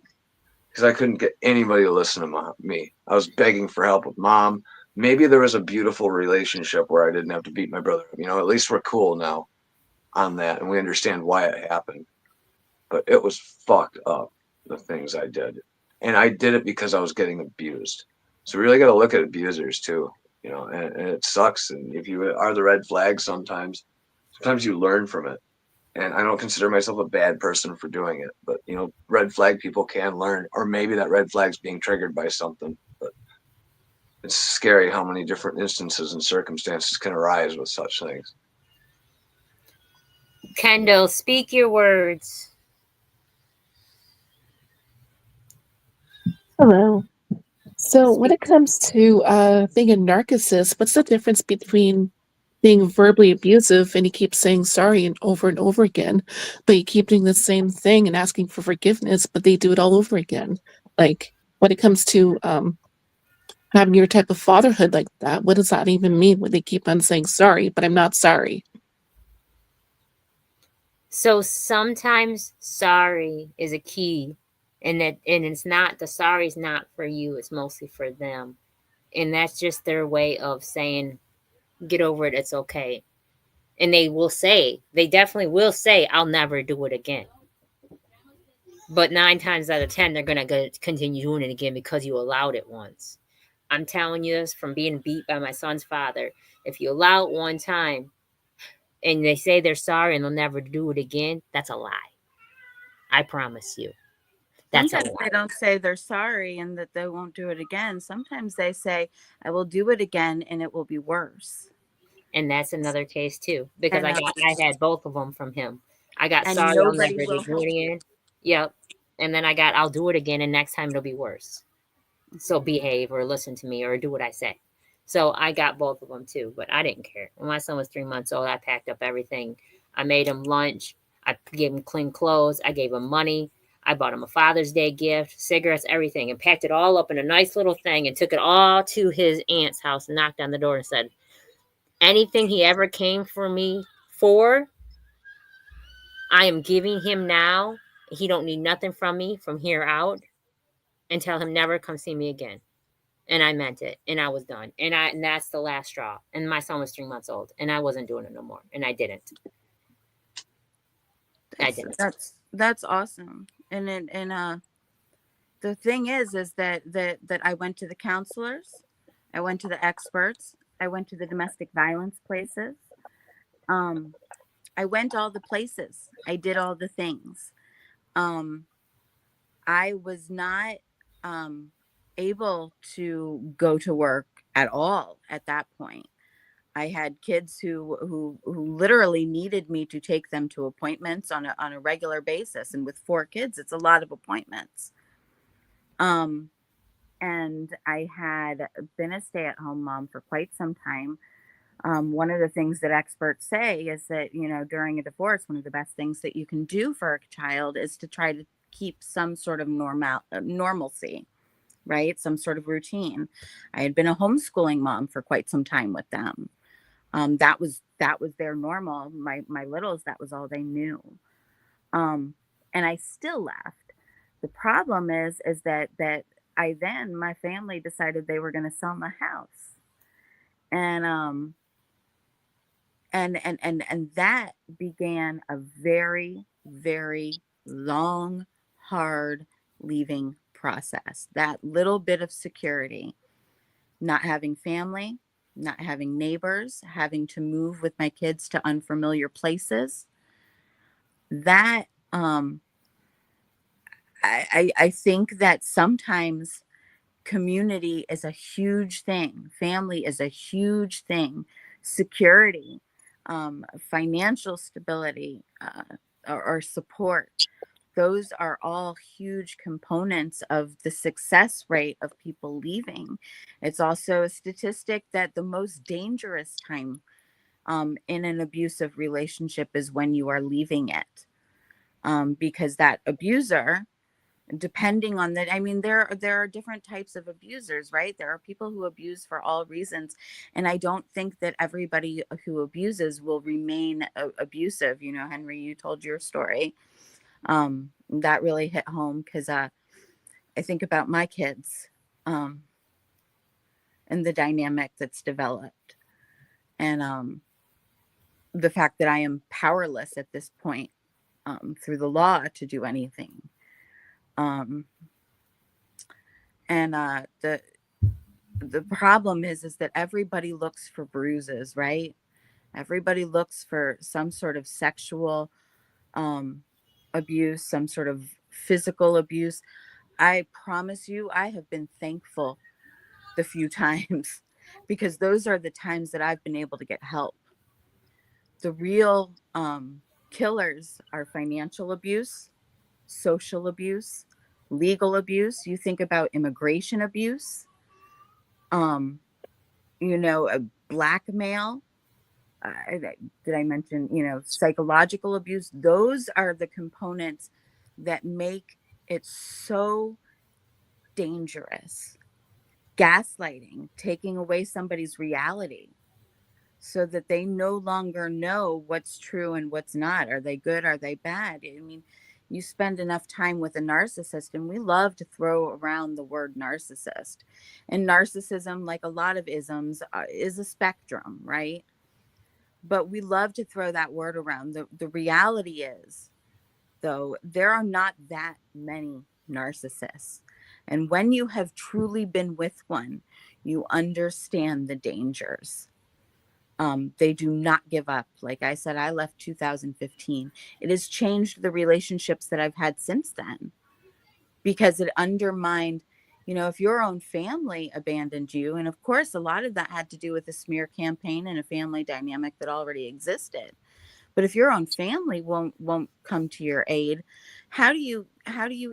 Because I couldn't get anybody to listen to me. I was begging for help with mom. Maybe there was a beautiful relationship where I didn't have to beat my brother. At least we're cool now on that and we understand why it happened. But it was fucked up, the things I did. And I did it because I was getting abused. So we really got to look at abusers too, and it sucks. And if you are the red flag sometimes you learn from it. And I don't consider myself a bad person for doing it, but red flag people can learn, or maybe that red flag's being triggered by something. But it's scary how many different instances and circumstances can arise with such things. Kendall, speak your words. Hello. So when it comes to being a narcissist, what's the difference between being verbally abusive and you keep saying sorry and over again, but you keep doing the same thing and asking for forgiveness, but they do it all over again? Like when it comes to having your type of fatherhood like that, what does that even mean when they keep on saying sorry, but I'm not sorry? So sometimes sorry is a key, and it's not, the sorry's not for you, it's mostly for them. And that's just their way of saying, get over it, it's okay. And they definitely will say, I'll never do it again. But 9 times out of 10, they're going to continue doing it again because you allowed it once. I'm telling you this from being beat by my son's father. If you allow it one time and they say they're sorry and they'll never do it again, that's a lie. I promise you. That's Sometimes they don't say they're sorry and that they won't do it again. Sometimes they say, I will do it again and it will be worse. And that's another case too, because I had both of them from him. I got and sorry, I'll never nobody will do it again. Yep. And then I got, I'll do it again, and next time it'll be worse. So behave or listen to me or do what I say. So I got both of them too, but I didn't care. When my son was 3 months old, I packed up everything. I made him lunch. I gave him clean clothes. I gave him money. I bought him a Father's Day gift, cigarettes, everything, and packed it all up in a nice little thing and took it all to his aunt's house and knocked on the door and said, anything he ever came for me for, I am giving him now. He don't need nothing from me from here out, and tell him never come see me again. And I meant it, and I was done. And that's the last straw. And my son was 3 months old, and I wasn't doing it no more. And I didn't. That's awesome. And the thing is that I went to the counselors I went to the experts. I went to the domestic violence places. I went all the places. I did all the things. I was not able to go to work at all at that point. I had kids who literally needed me to take them to appointments on a regular basis, and with 4 kids, it's a lot of appointments. And I had been a stay-at-home mom for quite some time. One of the things that experts say is that, you know, during a divorce, one of the best things that you can do for a child is to try to keep some sort of normalcy, right? Some sort of routine. I had been a homeschooling mom for quite some time with them. That was their normal. My littles, that was all they knew. And I still left. The problem is that my family decided they were going to sell my house. And that began a very, very long, hard leaving process. That little bit of security, not having family, not having neighbors, having to move with my kids to unfamiliar places. That, I think that sometimes community is a huge thing. Family is a huge thing. Security, financial stability, or support. Those are all huge components of the success rate of people leaving. It's also a statistic that the most dangerous time in an abusive relationship is when you are leaving it. Because that abuser, depending on that, I mean, there are different types of abusers, right? There are people who abuse for all reasons, and I don't think that everybody who abuses will remain abusive. You know, Henry, you told your story. That really hit home because I think about my kids, and the dynamic that's developed, and the fact that I am powerless at this point through the law to do anything. The problem is that everybody looks for bruises, right? Everybody looks for some sort of sexual abuse, some sort of physical abuse. I promise you, I have been thankful the few times because those are the times that I've been able to get help. The real killers are financial abuse, social abuse, legal abuse. You think about immigration abuse, blackmail. Did I mention, psychological abuse? Those are the components that make it so dangerous. Gaslighting, taking away somebody's reality so that they no longer know what's true and what's not. Are they good? Are they bad? I mean, you spend enough time with a narcissist, and we love to throw around the word narcissist. And narcissism, like a lot of isms, is a spectrum, right? But we love to throw that word around. The reality is, though, there are not that many narcissists. And when you have truly been with one, you understand the dangers. They do not give up. Like I said, I left 2015. It has changed the relationships that I've had since then because it undermined, if your own family abandoned you, and of course, a lot of that had to do with a smear campaign and a family dynamic that already existed. But if your own family won't come to your aid, how do you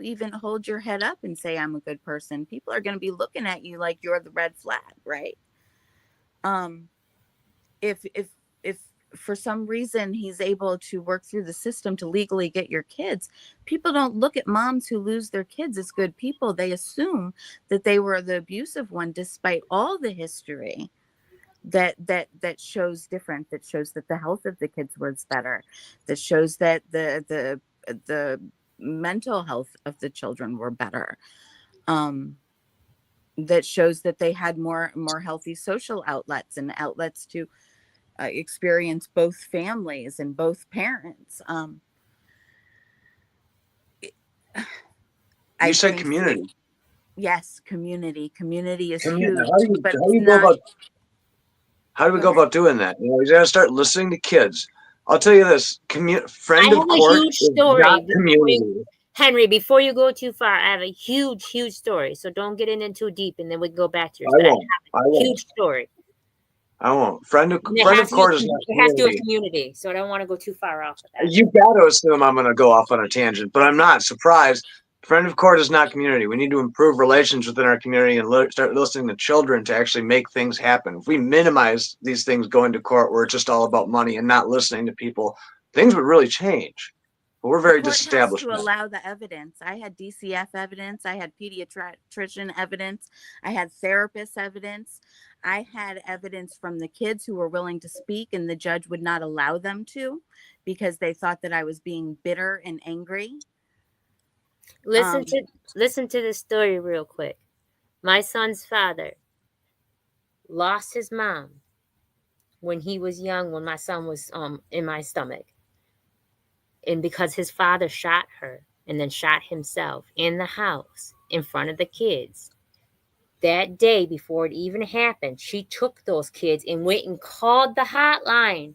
even hold your head up and say, I'm a good person? People are going to be looking at you like you're the red flag, right? If for some reason he's able to work through the system to legally get your kids, people don't look at moms who lose their kids as good people. They assume that they were the abusive one, despite all the history that shows different, that shows that the health of the kids was better, that shows that the mental health of the children were better, that shows that they had more healthy social outlets and outlets to experience both families and both parents. You said community. Yes, community is Community. huge, but How it's do you go not. about? How do we Go go ahead. about doing that? You got to start listening to kids. I'll tell you this: friend I of have a court huge is not story. community. Henry, before you go too far, I have a huge story. So don't get in too deep, and then we can go back to yours. I But I have won't. I a won't. huge story. I won't. Friend And it of court is not has to do with community. community. So I don't want to go too far off of that. You got to assume I'm going to go off on a tangent, but I'm not surprised. Friend of court is not community. We need to improve relations within our community and start listening to children to actually make things happen. If we minimize these things going to court where it's just all about money and not listening to people, things would really change. But we're very The court has disestablished to now. allow the evidence. I had DCF evidence. I had pediatrician evidence. I had therapist evidence. I had evidence from the kids who were willing to speak, and the judge would not allow them to because they thought that I was being bitter and angry. Listen to this story real quick. My son's father lost his mom when he was young, when my son was in my stomach. And because his father shot her and then shot himself in the house in front of the kids. That day before it even happened, she took those kids and went and called the hotline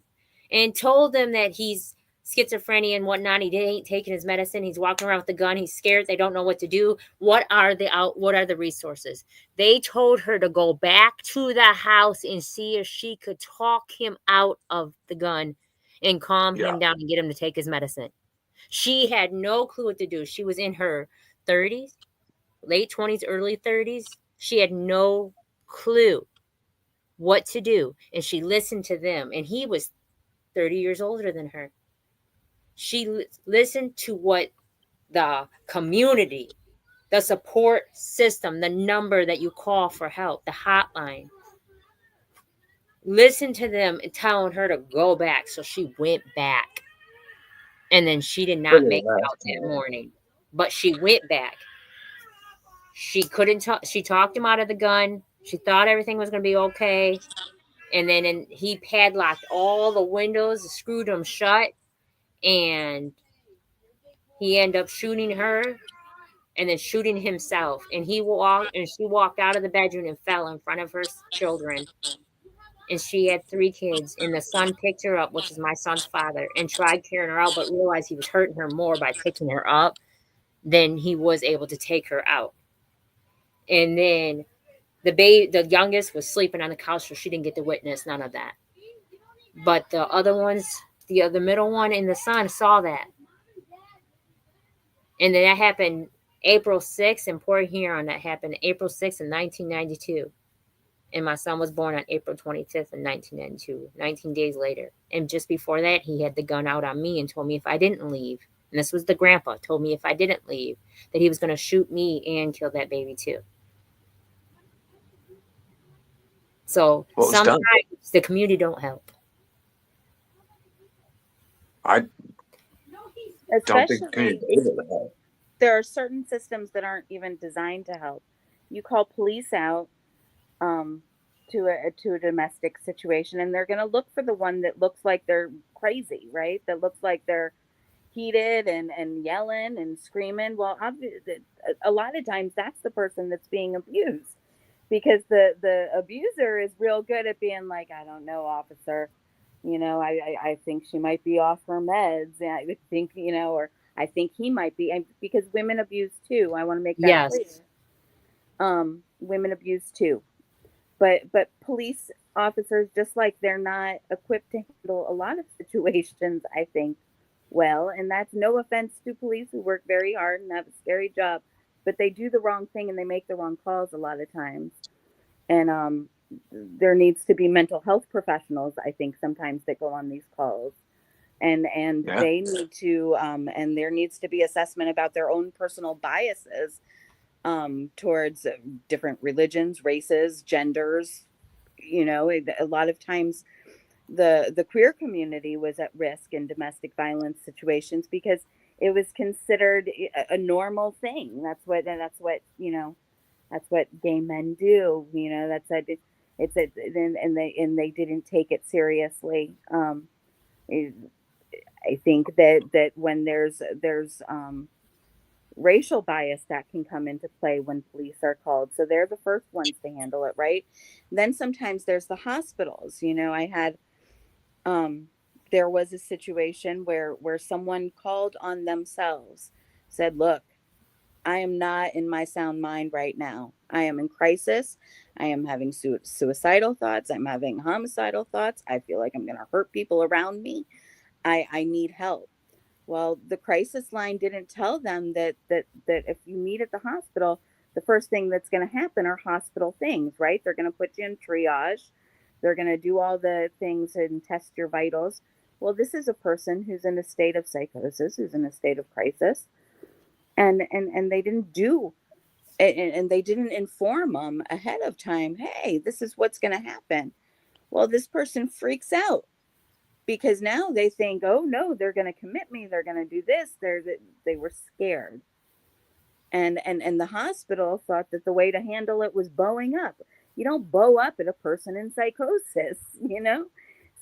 and told them that he's schizophrenia and whatnot. He ain't taking his medicine. He's walking around with a gun. He's scared. They don't know what to do. What are the resources? They told her to go back to the house and see if she could talk him out of the gun and calm him down and get him to take his medicine. She had no clue what to do. She was in her 30s, late 20s, early 30s. She had no clue what to do. And she listened to them. And he was 30 years older than her. She listened to what the community, the support system, the number that you call for help, the hotline. Listen to them and telling her to go back. So she went back. And then she did not make it out that morning. But she went back. She couldn't talk. She talked him out of the gun. She thought everything was going to be okay. And then he padlocked all the windows, screwed them shut. And he ended up shooting her and then shooting himself. And she walked out of the bedroom and fell in front of her children. And she had 3 kids. And the son picked her up, which is my son's father, and tried carrying her out, but realized he was hurting her more by picking her up than he was able to take her out. And then the youngest was sleeping on the couch, so she didn't get to witness none of that. But the other ones, the middle one and the son saw that. And then that happened April 6th in Port Huron. That happened April 6th in 1992. And my son was born on April 25th in 1992, 19 days later. And just before that, he had the gun out on me and told me if I didn't leave, and this was the grandpa, told me if I didn't leave, that he was going to shoot me and kill that baby too. So sometimes the community don't help. I don't think Especially, community is able to help. there are certain systems that aren't even designed to help. You call police out to a domestic situation, and they're going to look for the one that looks like they're crazy, right? That looks like they're heated and yelling and screaming. Well, a lot of times that's the person that's being abused, because the abuser is real good at being like, I don't know, officer, I think she might be off her meds. And I think, or I think he might be, because women abuse too. I want to make that clear. Women abuse too. But police officers, just like they're not equipped to handle a lot of situations, I think, well, and that's no offense to police who work very hard and have a scary job, but they do the wrong thing and they make the wrong calls a lot of times. And there needs to be mental health professionals, I think, sometimes that go on these calls. And they need to, and there needs to be assessment about their own personal biases towards different religions, races, genders. A lot of times the queer community was at risk in domestic violence situations because it was considered a normal thing. That's what gay men do. And they didn't take it seriously. I think that when there's racial bias that can come into play when police are called. So they're the first ones to handle it, right? Then sometimes there's the hospitals. I had there was a situation where someone called on themselves, said, "Look, I am not in my sound mind right now. I am in crisis. I am having suicidal thoughts. I'm having homicidal thoughts. I feel like I'm going to hurt people around me. I need help." Well, the crisis line didn't tell them that if you meet at the hospital, the first thing that's going to happen are hospital things, right? They're going to put you in triage. They're going to do all the things and test your vitals. Well, this is a person who's in a state of psychosis, who's in a state of crisis, and they didn't do, and they didn't inform them ahead of time. Hey, this is what's going to happen. Well, this person freaks out because now they think, oh no, they're going to commit me. They're going to do this. They were scared. And the hospital thought that the way to handle it was bowing up. You don't bow up at a person in psychosis,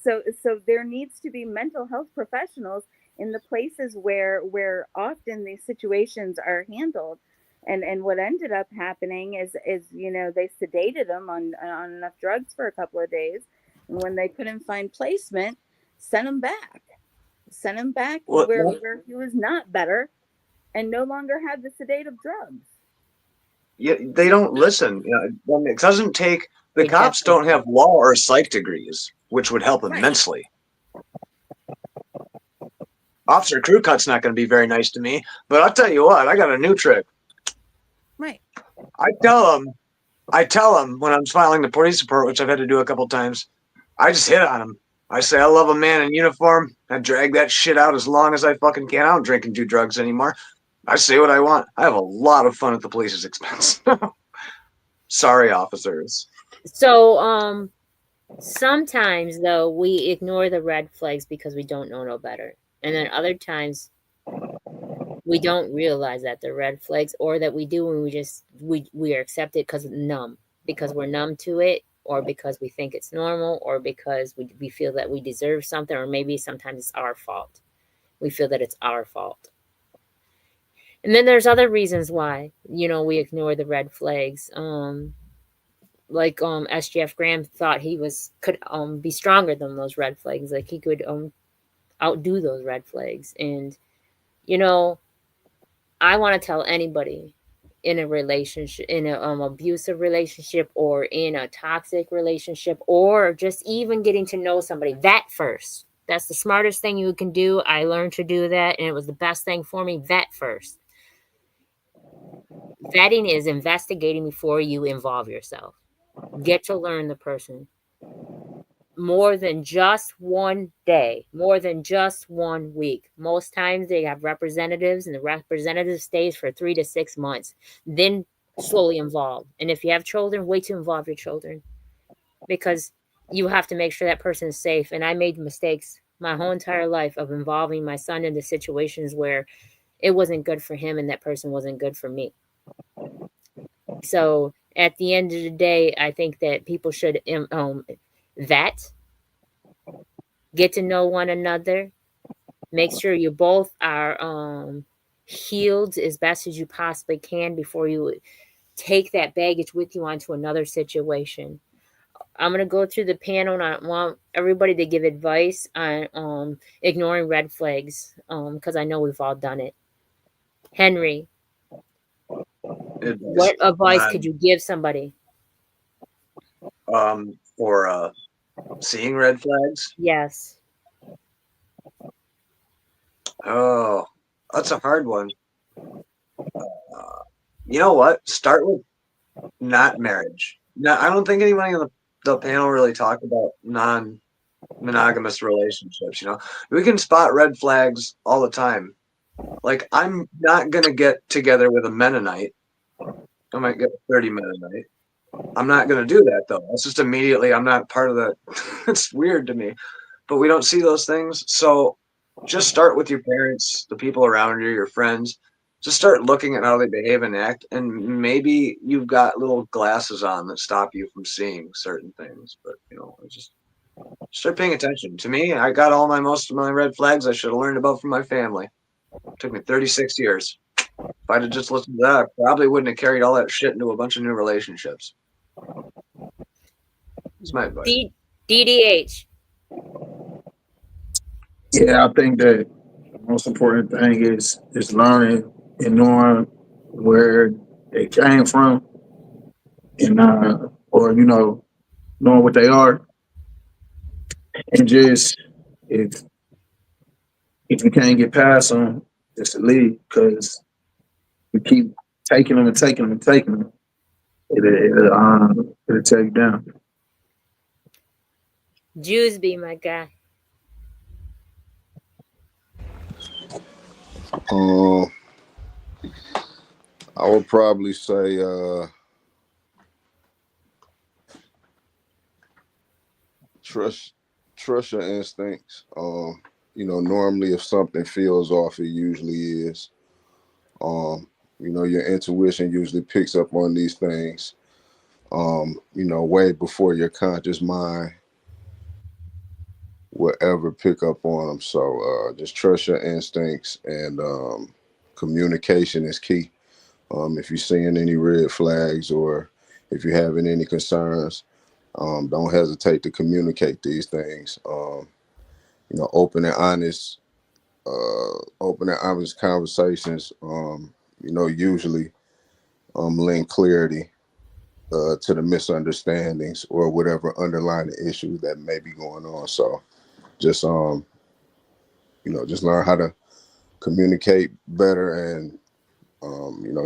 So there needs to be mental health professionals in the places where often these situations are handled. And what ended up happening is they sedated them on enough drugs for a couple of days, and when they couldn't find placement, sent him back where he was not better and no longer had the sedative drugs. Yeah, they don't listen. It doesn't take. The cops don't have law or psych degrees, which would help immensely. Officer Crew Cut's not going to be very nice to me, but I'll tell you what, I got a new trick. Right. I tell them when I'm filing the police report, which I've had to do a couple times, I just hit on them. I say, I love a man in uniform. I drag that shit out as long as I fucking can. I don't drink and do drugs anymore. I say what I want. I have a lot of fun at the police's expense. Sorry, officers. So, sometimes though we ignore the red flags because we don't know no better, and then other times we don't realize that they're red flags, or that we do, and we are accepted because we're numb to it, or because we think it's normal, or because we feel that we deserve something, or maybe sometimes it's our fault. We feel that it's our fault. And then there's other reasons why, we ignore the red flags. Like SGF Graham thought he could be stronger than those red flags. Like he could outdo those red flags. And I want to tell anybody in a relationship, in an abusive relationship, or in a toxic relationship, or just even getting to know somebody, vet first. That's the smartest thing you can do. I learned to do that, and it was the best thing for me. Vet first. Vetting is investigating before you involve yourself. Get to learn the person more than just one day, more than just 1 week. Most times they have representatives, and the representative stays for 3 to 6 months, then slowly involve. And if you have children, wait to involve your children, because you have to make sure that person is safe. And I made mistakes my whole entire life of involving my son into situations where it wasn't good for him and that person wasn't good for me. So at the end of the day, I think that people should vet, get to know one another, make sure you both are healed as best as you possibly can before you take that baggage with you onto another situation. I'm going to go through the panel, and I want everybody to give advice on ignoring red flags, because I know we've all done it. Henry, what advice could you give somebody? For seeing red flags? Yes. Oh, that's a hard one. You know what? Start with not marriage. Now, I don't think anybody on the panel really talked about non-monogamous relationships. We can spot red flags all the time. Like, I'm not going to get together with a Mennonite. I might get 30 Mennonite. I'm not going to do that, though. That's just immediately, I'm not part of that. It's weird to me. But we don't see those things. So just start with your parents, the people around you, your friends. Just start looking at how they behave and act. And maybe you've got little glasses on that stop you from seeing certain things. But, just start paying attention. To me, I got most of my red flags I should have learned about from my family. It took me 36 years. If I'd have just listened to that, I probably wouldn't have carried all that shit into a bunch of new relationships. That's my advice. DDH. Yeah, I think that the most important thing is learning and knowing where they came from, and or knowing what they are, and just if you can't get past them, just to leave, because you keep taking them and taking them and taking them, it'll take you down. Jewsby, my guy. I would probably say trust your instincts. Normally if something feels off, it usually is. Your intuition usually picks up on these things, way before your conscious mind will ever pick up on them. So just trust your instincts, and communication is key. If you're seeing any red flags or if you're having any concerns, don't hesitate to communicate these things. Open and honest conversations, usually lend clarity to the misunderstandings or whatever underlying issues that may be going on. So just just learn how to communicate better and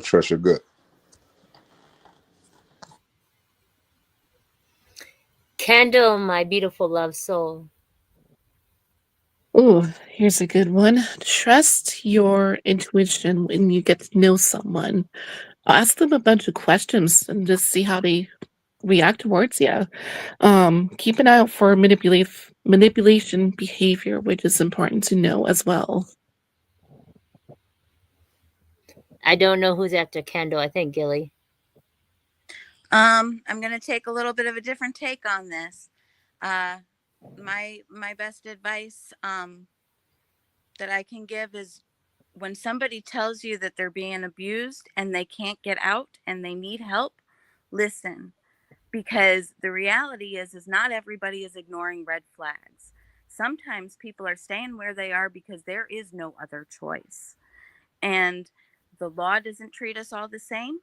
trust your gut. Kendall, my beautiful love soul. Oh, here's a good one. Trust your intuition when you get to know someone. Ask them a bunch of questions and just see how they react towards you. Keep an eye out for manipulation behavior, which is important to know as well. I don't know who's after Kendall. I think Gilly. I'm going to take a little bit of a different take on this. My best advice that I can give is when somebody tells you that they're being abused and they can't get out and they need help, listen, because the reality is not everybody is ignoring red flags. Sometimes people are staying where they are because there is no other choice. And the law doesn't treat us all the same.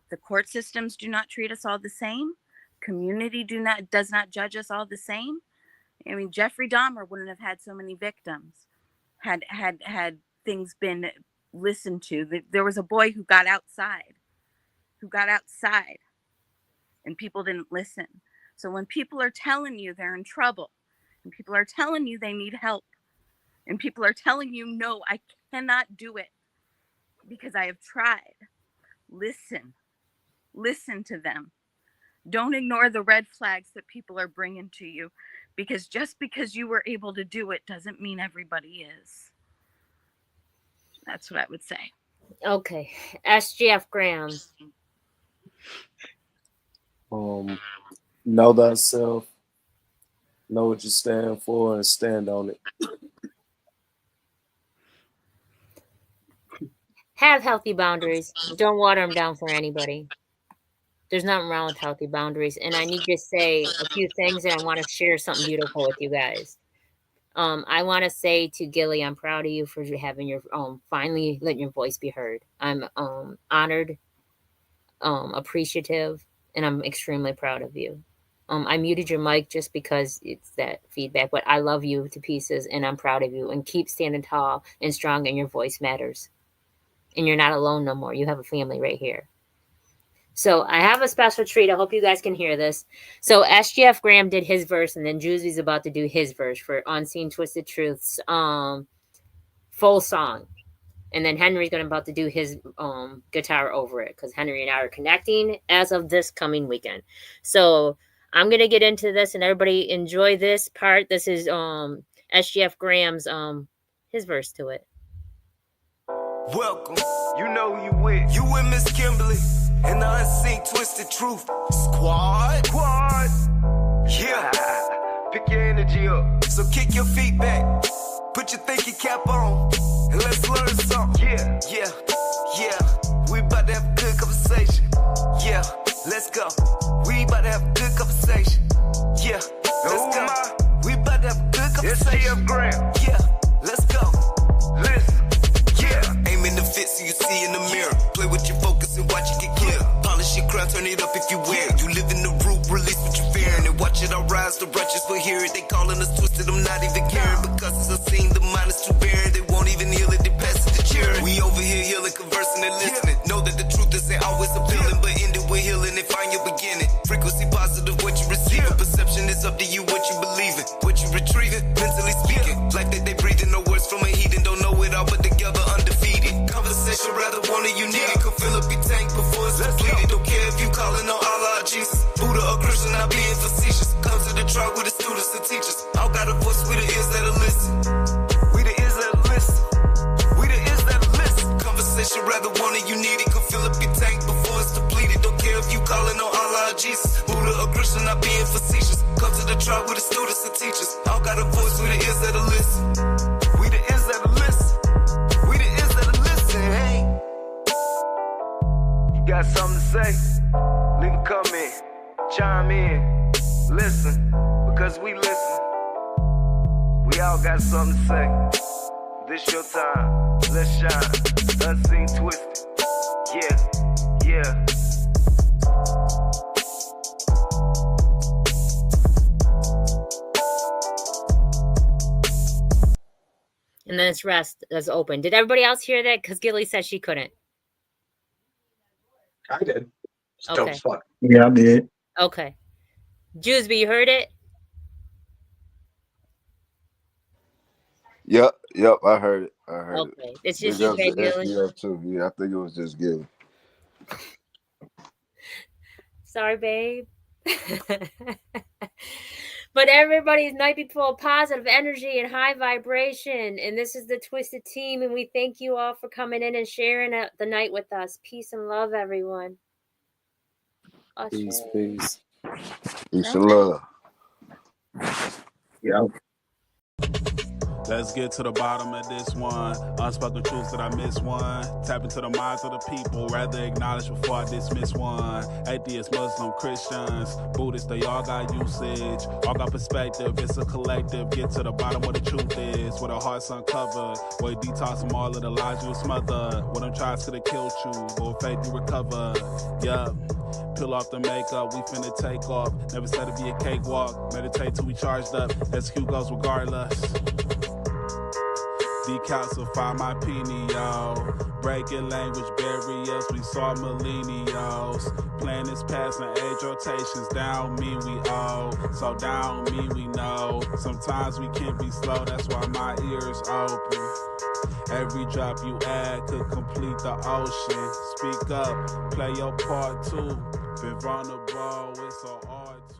The court systems do not treat us all the same. Community does not judge us all the same. I mean, Jeffrey Dahmer wouldn't have had so many victims had things been listened to. There was a boy who got outside, and people didn't listen. So when people are telling you they're in trouble, and people are telling you they need help, and people are telling you, no, I cannot do it because I have tried, listen to them. Don't ignore the red flags that people are bringing to you, because just because you were able to do it doesn't mean everybody is. That's what I would say. Okay. SGF Graham. Know thyself, know what you stand for, and stand on it. Have healthy boundaries. Don't water them down for anybody. There's nothing wrong with healthy boundaries. And I need to say a few things, and I want to share something beautiful with you guys. I want to say to Gilly, I'm proud of you for having your finally letting your voice be heard. I'm honored, appreciative, and I'm extremely proud of you. I muted your mic just because it's that feedback, but I love you to pieces, and I'm proud of you. And keep standing tall and strong, and your voice matters. And you're not alone no more. You have a family right here. So I have a special treat. I hope you guys can hear this. So SGF Graham did his verse, and then Juicy's about to do his verse for Unseen Twisted Truths full song. And then Henry's about to do his guitar over it, because Henry and I are connecting as of this coming weekend. So I'm going to get into this, and everybody enjoy this part. This is SGF Graham's his verse to it. Welcome, you know who you with. You with Miss Kimberly and the Unseen Twisted Truth Squad. Yeah, pick your energy up. So kick your feet back, put your thinking cap on, and let's learn something. Yeah. go. We about to have a good conversation. Yeah, let's go. We about to have a good conversation. Yeah, let's go. Listen. Yeah. Aim in the fit so you see in the mirror. Play with your focus and watch it get clear. Polish your crown, turn it up if you wear it. You live in the root, release what you fearing. And watch it all rise, the righteous will hear it. They calling us twisted, I'm not even caring. Because it's unseen, the mind is too barren. They won't even heal it, they pass it to cheering. We over here healing, conversing and listening. Know that the truth isn't always appealing, but end it with healing and find your beginning. Frequency positive, what you receive. Perception is up to you, what you believe in. What you retrieving, mentally speaking. Life that they breathing, no words from a heathen. Don't know it all, but together undefeated. Conversation, rather want it, you need it. Come fill up your tank before it's depleted. Don't care if you calling on Allah or Jesus. Buddha or Christian, not being facetious. Come to the trial with the students and teachers. All got a voice, we the ears that'll listen. We the ears that'll listen. We the ears that'll listen. Conversation, rather want it, you need it. Come fill up your tank before it's depleted. Don't care if you calling on Allah or Jesus. Buddha or Christian, not being facetious. Come to the trial with the students and teachers. All got a voice, we the ears that'll listen. We the ears that'll listen. We the ears that'll listen. Hey, you got something to say? Leave a comment, chime in, listen, because we listen. We all got something to say. This your time, let's shine. Unseen twisted. Yeah, yeah. And then it's rest is open. Did everybody else hear that? Because Gilly said she couldn't. I did. It's dope Okay. as fuck. Yeah, I did. Okay. Jewsby, you heard it? Yep, I heard it. Okay. It's It just you, was the baby. SDF too. Yeah, I think it was just Gilly. Sorry, babe. But everybody's might be full of positive energy and high vibration. And this is the Twisted Team. And we thank you all for coming in and sharing the night with us. Peace and love, everyone. Peace, peace. Peace and love. Yeah. Let's get to the bottom of this one. Unspoken truths that I miss one. Tap into the minds of the people. Rather acknowledge before I dismiss one. Atheists, Muslim, Christians, Buddhists, they all got usage. All got perspective. It's a collective. Get to the bottom of the truth is. With our hearts uncovered. Where you detox from all of the lies you smothered. What them tries could have killed you. But with faith you recover. Yup. Peel off the makeup, we finna take off. Never said it'd be a cakewalk. Meditate till we charged up. Execute goes regardless. Decalcify my pineal. Breaking language barriers, we saw millennials. Planets passing age rotations, down me we owe. So down me we know. Sometimes we can be slow, that's why my ears open. Every drop you add could complete the ocean. Speak up, play your part too. Been vulnerable, it's so hard to.